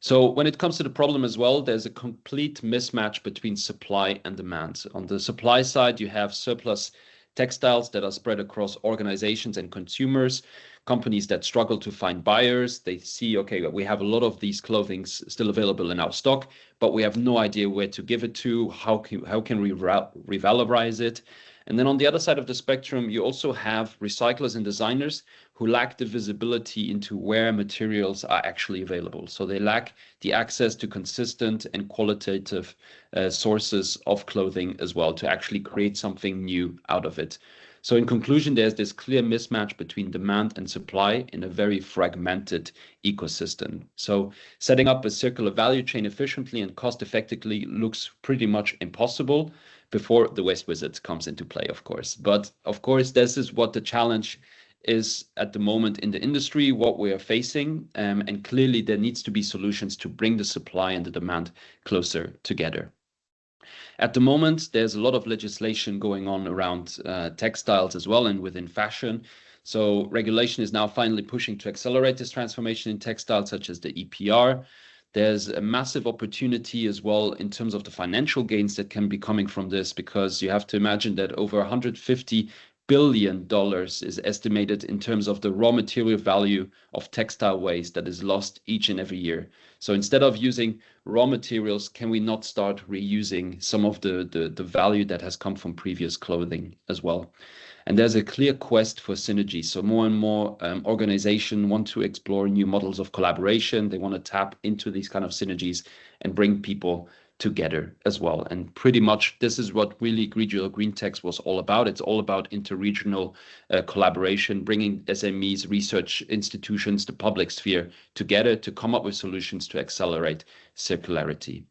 So when it comes to the problem as well, there's a complete mismatch between supply and demand. On the supply side, you have surplus textiles that are spread across organizations and consumers, companies that struggle to find buyers. They see, okay, we have a lot of these clothings still available in our stock, but we have no idea where to give it to, how can we revalorize it. And then on the other side of the spectrum, you also have recyclers and designers who lack the visibility into where materials are actually available. So they lack the access to consistent and qualitative sources of clothing as well to actually create something new out of it. So in conclusion, there's this clear mismatch between demand and supply in a very fragmented ecosystem. So setting up a circular value chain efficiently and cost effectively looks pretty much impossible before the Waste Wizard comes into play, of course. But of course, this is what the challenge is at the moment in the industry, what we are facing. And clearly there needs to be solutions to bring the supply and the demand closer together. At the moment, there's a lot of legislation going on around textiles as well and within fashion. So regulation is now finally pushing to accelerate this transformation in textiles, such as the EPR. There's a massive opportunity as well in terms of the financial gains that can be coming from this, because you have to imagine that over $150 billion is estimated in terms of the raw material value of textile waste that is lost each and every year. So instead of using raw materials, can we not start reusing some of the value that has come from previous clothing as well? And there's a clear quest for synergy. So more and more organizations want to explore new models of collaboration. They want to tap into these kind of synergies and bring people together as well. And pretty much this is what really RegioGreenTex was all about. It's all about interregional collaboration, bringing SMEs, research institutions, the public sphere together to come up with solutions to accelerate circularity.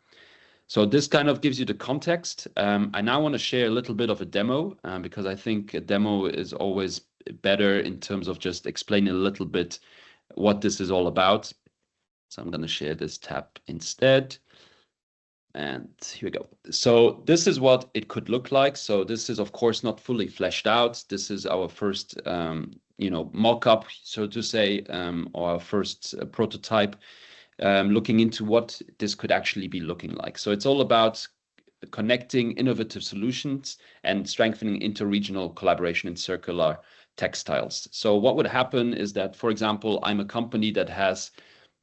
So this kind of gives you the context. I now want to share a little bit of a demo because I think a demo is always better in terms of just explaining a little bit what this is all about. So I'm going to share this tab instead. And here we go. So this is what it could look like. So this is, of course, not fully fleshed out. This is our first, mock-up, so to say, or our first prototype. Looking into what this could actually be looking like. So it's all about connecting innovative solutions and strengthening interregional collaboration in circular textiles. So what would happen is that, for example, I'm a company that has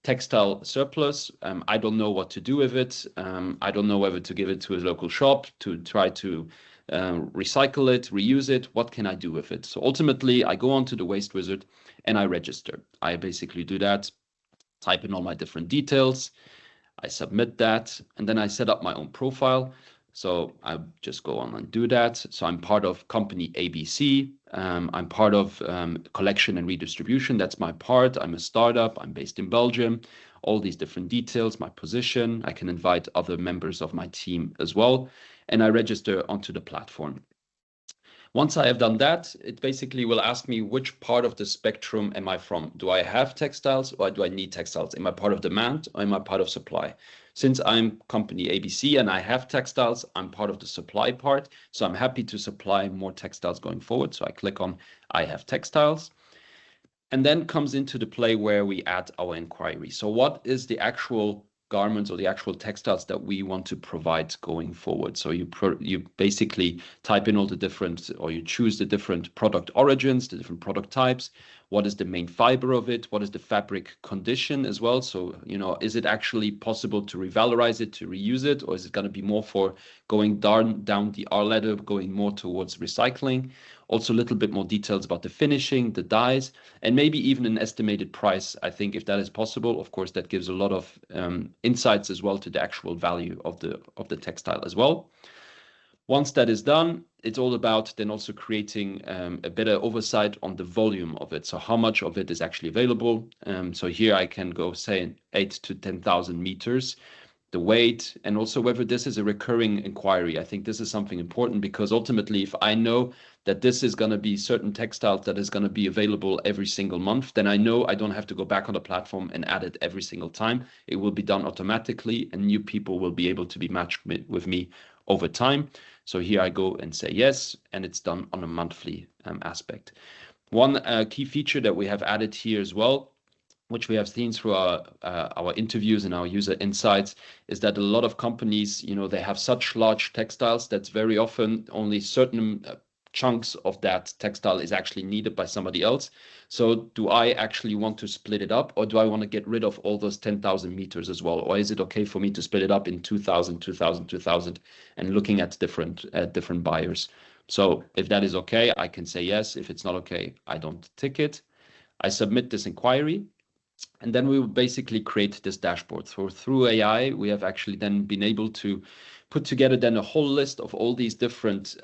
textile surplus. I don't know what to do with it. I don't know whether to give it to a local shop, to try to recycle it, reuse it. What can I do with it? So ultimately, I go onto the Waste Wizard and I register. I basically do that. Type in all my different details, I submit that, and then I set up my own profile. So I just go on and do that. So I'm part of company ABC. I'm part of collection and redistribution. That's my part. I'm a startup. I'm based in Belgium. All these different details, my position. I can invite other members of my team as well. And I register onto the platform. Once I have done that, it basically will ask me which part of the spectrum am I from? Do I have textiles or do I need textiles? Am I part of demand or am I part of supply? Since I'm company ABC and I have textiles, I'm part of the supply part. So I'm happy to supply more textiles going forward. So I click on I have textiles. And then comes into the play where we add our inquiry. So what is the actual garments or the actual textiles that we want to provide going forward? So you basically type in all the different, or you choose the different product origins, the different product types. What is the main fiber of it? What is the fabric condition as well? So, you know, is it actually possible to revalorize it, to reuse it, or is it going to be more for going down the R ladder, going more towards recycling? Also a little bit more details about the finishing, the dyes, and maybe even an estimated price. I think if that is possible, of course, that gives a lot of insights as well to the actual value of the textile as well. Once that is done, it's all about then also creating a better oversight on the volume of it. So how much of it is actually available. So here I can go say 8,000 to 10,000 meters, the weight, and also whether this is a recurring inquiry. I think this is something important because ultimately, if I know that this is going to be certain textiles that is going to be available every single month, then I know I don't have to go back on the platform and add it every single time. It will be done automatically and new people will be able to be matched with me over time. So here I go and say yes, and it's done on a monthly aspect. One key feature that we have added here as well, which we have seen through our interviews and our user insights, is that a lot of companies, you know, they have such large textiles that's very often only certain chunks of that textile is actually needed by somebody else. So do I actually want to split it up, or do I want to get rid of all those 10,000 meters as well? Or is it okay for me to split it up in 2,000, 2,000, 2,000 and looking at different buyers? So if that is okay, I can say yes. If it's not okay, I don't tick it. I submit this inquiry. And then we will basically create this dashboard. So through AI, we have actually then been able to put together then a whole list of all these different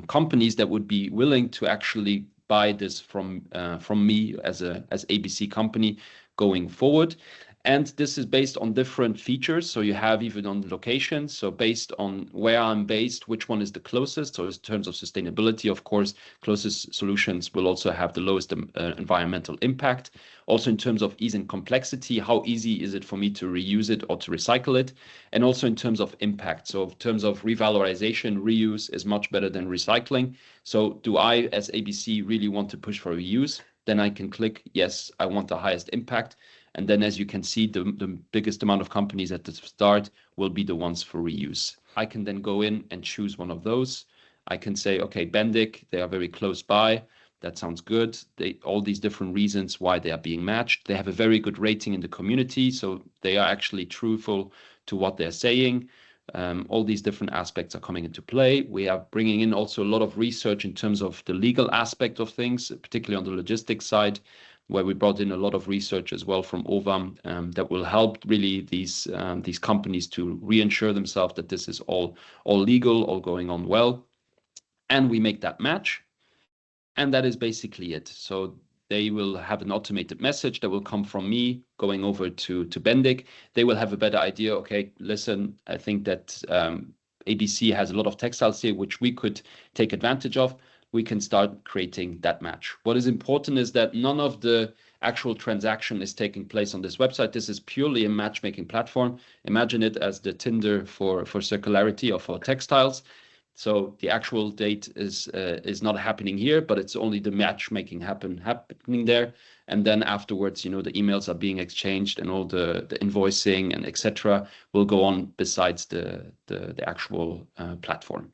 companies that would be willing to actually buy this from me as ABC company going forward. And this is based on different features. So you have even on the location. So based on where I'm based, which one is the closest. So in terms of sustainability, of course, closest solutions will also have the lowest environmental impact. Also in terms of ease and complexity, how easy is it for me to reuse it or to recycle it? And also in terms of impact. So in terms of revalorization, reuse is much better than recycling. So do I, as ABC, really want to push for reuse? Then I can click, yes, I want the highest impact. And then as you can see, the biggest amount of companies at the start will be the ones for reuse. I can then go in and choose one of those. I can say, okay, Bendik, they are very close by. That sounds good. All these different reasons why they are being matched. They have a very good rating in the community. So they are actually truthful to what they're saying. All these different aspects are coming into play. We are bringing in also a lot of research in terms of the legal aspect of things, particularly on the logistics side, where we brought in a lot of research as well from OVAM that will help really these companies to reinsure themselves that this is all legal, all going on well. And we make that match. And that is basically it. So they will have an automated message that will come from me going over to Bendik. They will have a better idea. Okay, listen, I think that ABC has a lot of textiles here, which we could take advantage of. We can start creating that match. What is important is that none of the actual transaction is taking place on this website. This is purely a matchmaking platform. Imagine it as the Tinder for circularity or for textiles. So the actual date is not happening here, but it's only the matchmaking happening there. And then afterwards, you know, the emails are being exchanged and all the invoicing and etc. will go on besides the actual platform.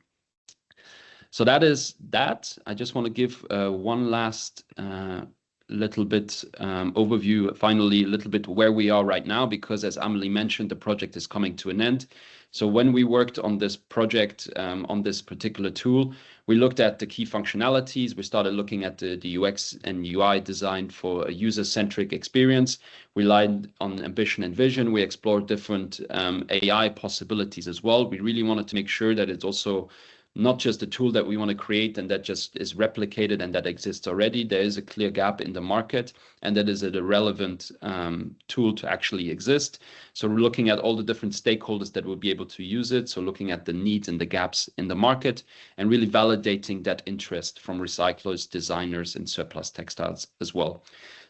So that is that. I just want to give one last little bit overview, finally, a little bit where we are right now, because as Amélie mentioned, the project is coming to an end. So when we worked on this project, on this particular tool, we looked at the key functionalities. We started looking at the UX and UI design for a user-centric experience. We relied on ambition and vision. We explored different AI possibilities as well. We really wanted to make sure that it's also not just a tool that we want to create and that just is replicated and that exists already. There is a clear gap in the market, and that is a relevant tool to actually exist. So we're looking at all the different stakeholders that will be able to use it. So looking at the needs and the gaps in the market and really validating that interest from recyclers, designers, and surplus textiles as well.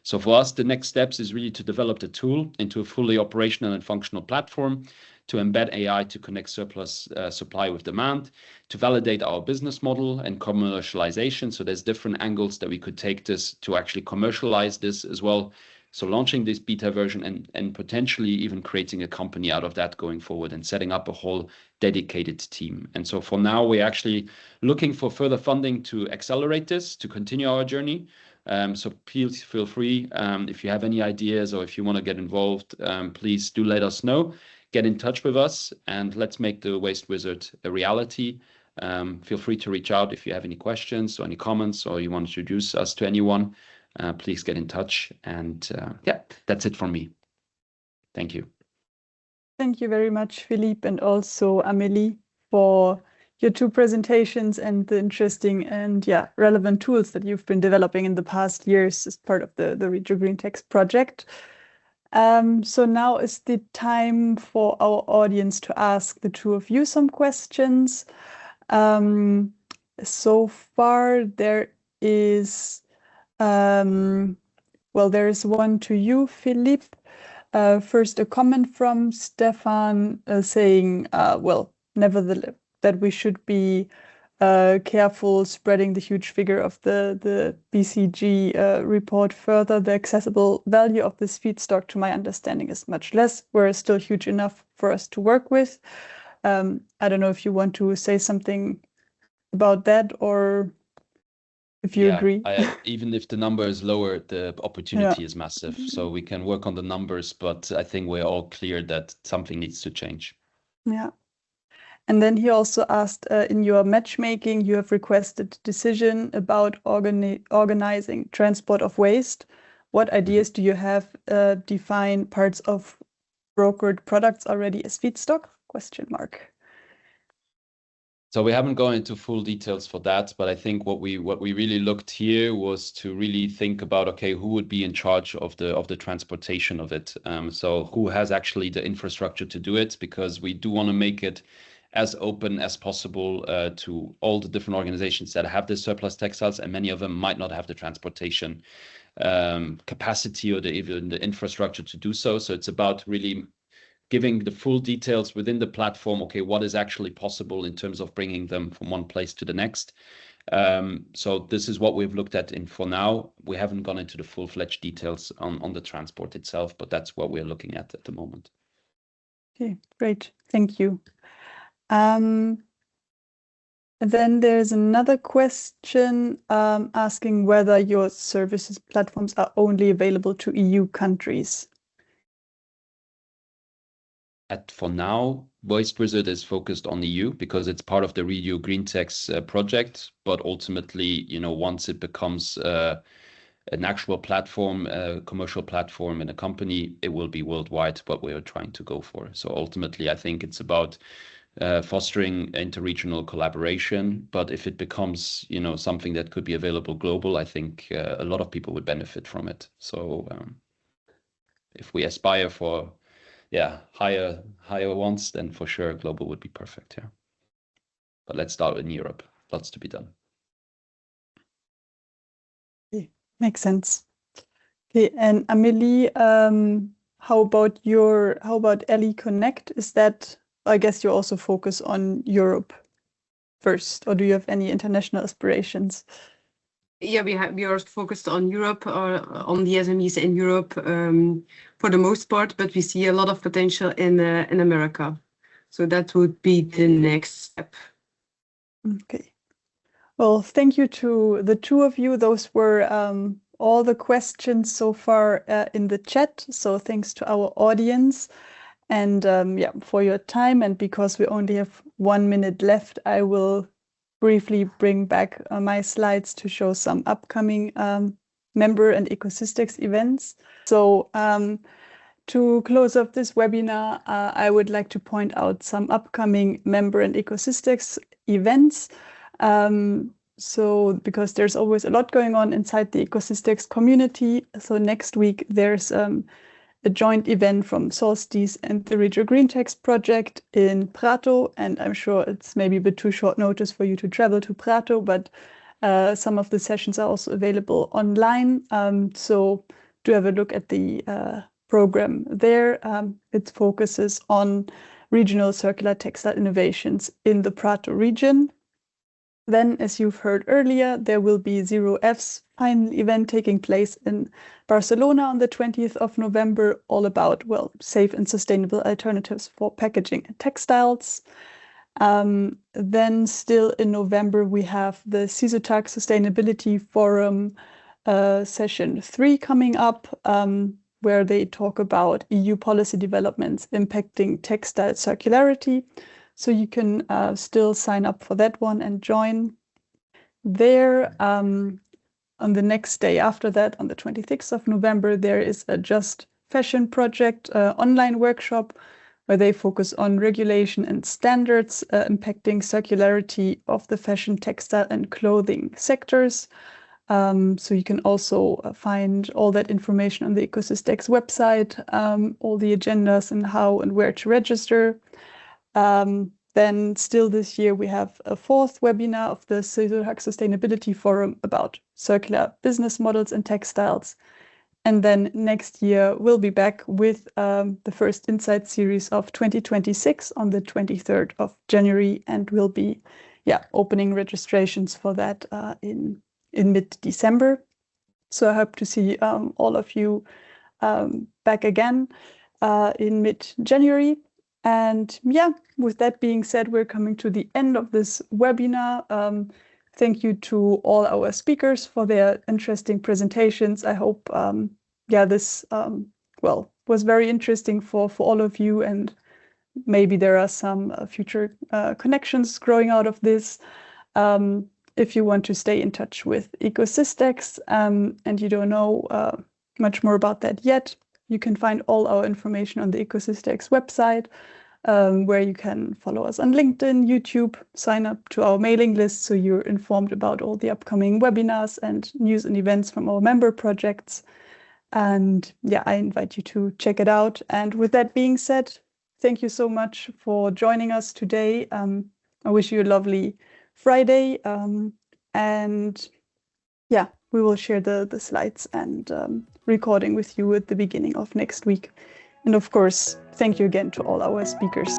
So for us, the next steps is really to develop the tool into a fully operational and functional platform, to embed AI to connect surplus supply with demand, to validate our business model and commercialization. So there's different angles that we could take this to actually commercialize this as well. So launching this beta version and potentially even creating a company out of that going forward and setting up a whole dedicated team. And so for now, we're actually looking for further funding to accelerate this, to continue our journey. So please feel free, if you have any ideas or if you want to get involved, please do let us know. Get in touch with us and let's make the Waste Wizard a reality. Feel free to reach out if you have any questions or any comments or you want to introduce us to anyone. Please get in touch. And yeah, that's it from me. Thank you.
Thank you very much, Philippe, and also Amélie, for your two presentations and the interesting and relevant tools that you've been developing in the past years as part of the RegioGreenTex project. So now is the time for our audience to ask the two of you some questions. So far there is, there is one to you, Philippe. First, a comment from Stefan saying, nevertheless, that we should be careful spreading the huge figure of the BCG report further. The accessible value of this feedstock, to my understanding, is much less, whereas still huge enough for us to work with. I don't know if you want to say something about that or if you agree.
Even if the number is lower, the opportunity is massive. So we can work on the numbers, but I think we're all clear that something needs to change.
Yeah. And then he also asked, in your matchmaking, you have requested decision about organizing transport of waste. What ideas do you have define parts of brokered products already as feedstock? ?
So we haven't gone into full details for that, but I think what we really looked here was to really think about, okay, who would be in charge of the transportation of it? So who has actually the infrastructure to do it? Because we do want to make it as open as possible to all the different organizations that have the surplus textiles, and many of them might not have the transportation capacity or even the infrastructure to do so. So it's about really giving the full details within the platform. Okay, what is actually possible in terms of bringing them from one place to the next? So this is what we've looked at for now. We haven't gone into the full-fledged details on the transport itself, but that's what we're looking at the moment.
Okay, great. Thank you. Then there's another question asking whether your services platforms are only available to EU countries.
For now, Waste Wizard is focused on EU because it's part of the RegioGreenTex project. But ultimately, once it becomes an actual platform, a commercial platform in a company, it will be worldwide, what we are trying to go for. So ultimately, I think it's about fostering interregional collaboration. But if it becomes, something that could be available global, I think a lot of people would benefit from it. So if we aspire for higher ones, then for sure global would be perfect. Yeah, but let's start in Europe. Lots to be done.
Okay, makes sense. Okay, and Amélie, how about ellie.connect? Is that, I guess you also focus on Europe first, or do you have any international aspirations?
Yeah, we are focused on Europe, or on the SMEs in Europe for the most part, but we see a lot of potential in America. So that would be the next step.
Okay. Well, thank you to the two of you. Those were all the questions so far in the chat. So thanks to our audience and for your time. And because we only have 1 minute left, I will briefly bring back my slides to show some upcoming member and ECOSYSTEX events. So to close off this webinar, I would like to point out some upcoming member and ECOSYSTEX events. So because there's always a lot going on inside the ECOSYSTEX community. So next week there's a joint event from Solstice and the RegioGreenTex project in Prato. And I'm sure it's maybe a bit too short notice for you to travel to Prato, but some of the sessions are also available online. So do have a look at the program there. It focuses on regional circular textile innovations in the Prato region. Then, as you've heard earlier, there will be ZeroF's final event taking place in Barcelona on the 20th of November, all about, well, safe and sustainable alternatives for packaging and textiles. Then still in November, we have the CISOTAG Sustainability Forum session 3 coming up, where they talk about EU policy developments impacting textile circularity. So you can still sign up for that one and join there. On the next day after that, on the 26th of November, there is a Just Fashion Project online workshop where they focus on regulation and standards impacting circularity of the fashion, textile, and clothing sectors. So you can also find all that information on the ECOSYSTEX website, all the agendas and how and where to register. Then still this year, we have a 4th webinar of the CISOTAG Sustainability Forum about circular business models and textiles. And then next year, we'll be back with the first Insights series of 2026 on the 23rd of January, and we'll be opening registrations for that in mid-December. So I hope to see all of you back again in mid-January. And with that being said, we're coming to the end of this webinar. Thank you to all our speakers for their interesting presentations. I hope this was very interesting for all of you, and maybe there are some future connections growing out of this. If you want to stay in touch with ECOSYSTEX and you don't know much more about that yet, you can find all our information on the ECOSYSTEX website, where you can follow us on LinkedIn, YouTube, sign up to our mailing list so you're informed about all the upcoming webinars and news and events from our member projects. And I invite you to check it out. And with that being said, thank you so much for joining us today. I wish you a lovely Friday, and we will share the slides and recording with you at the beginning of next week. And of course, thank you again to all our speakers.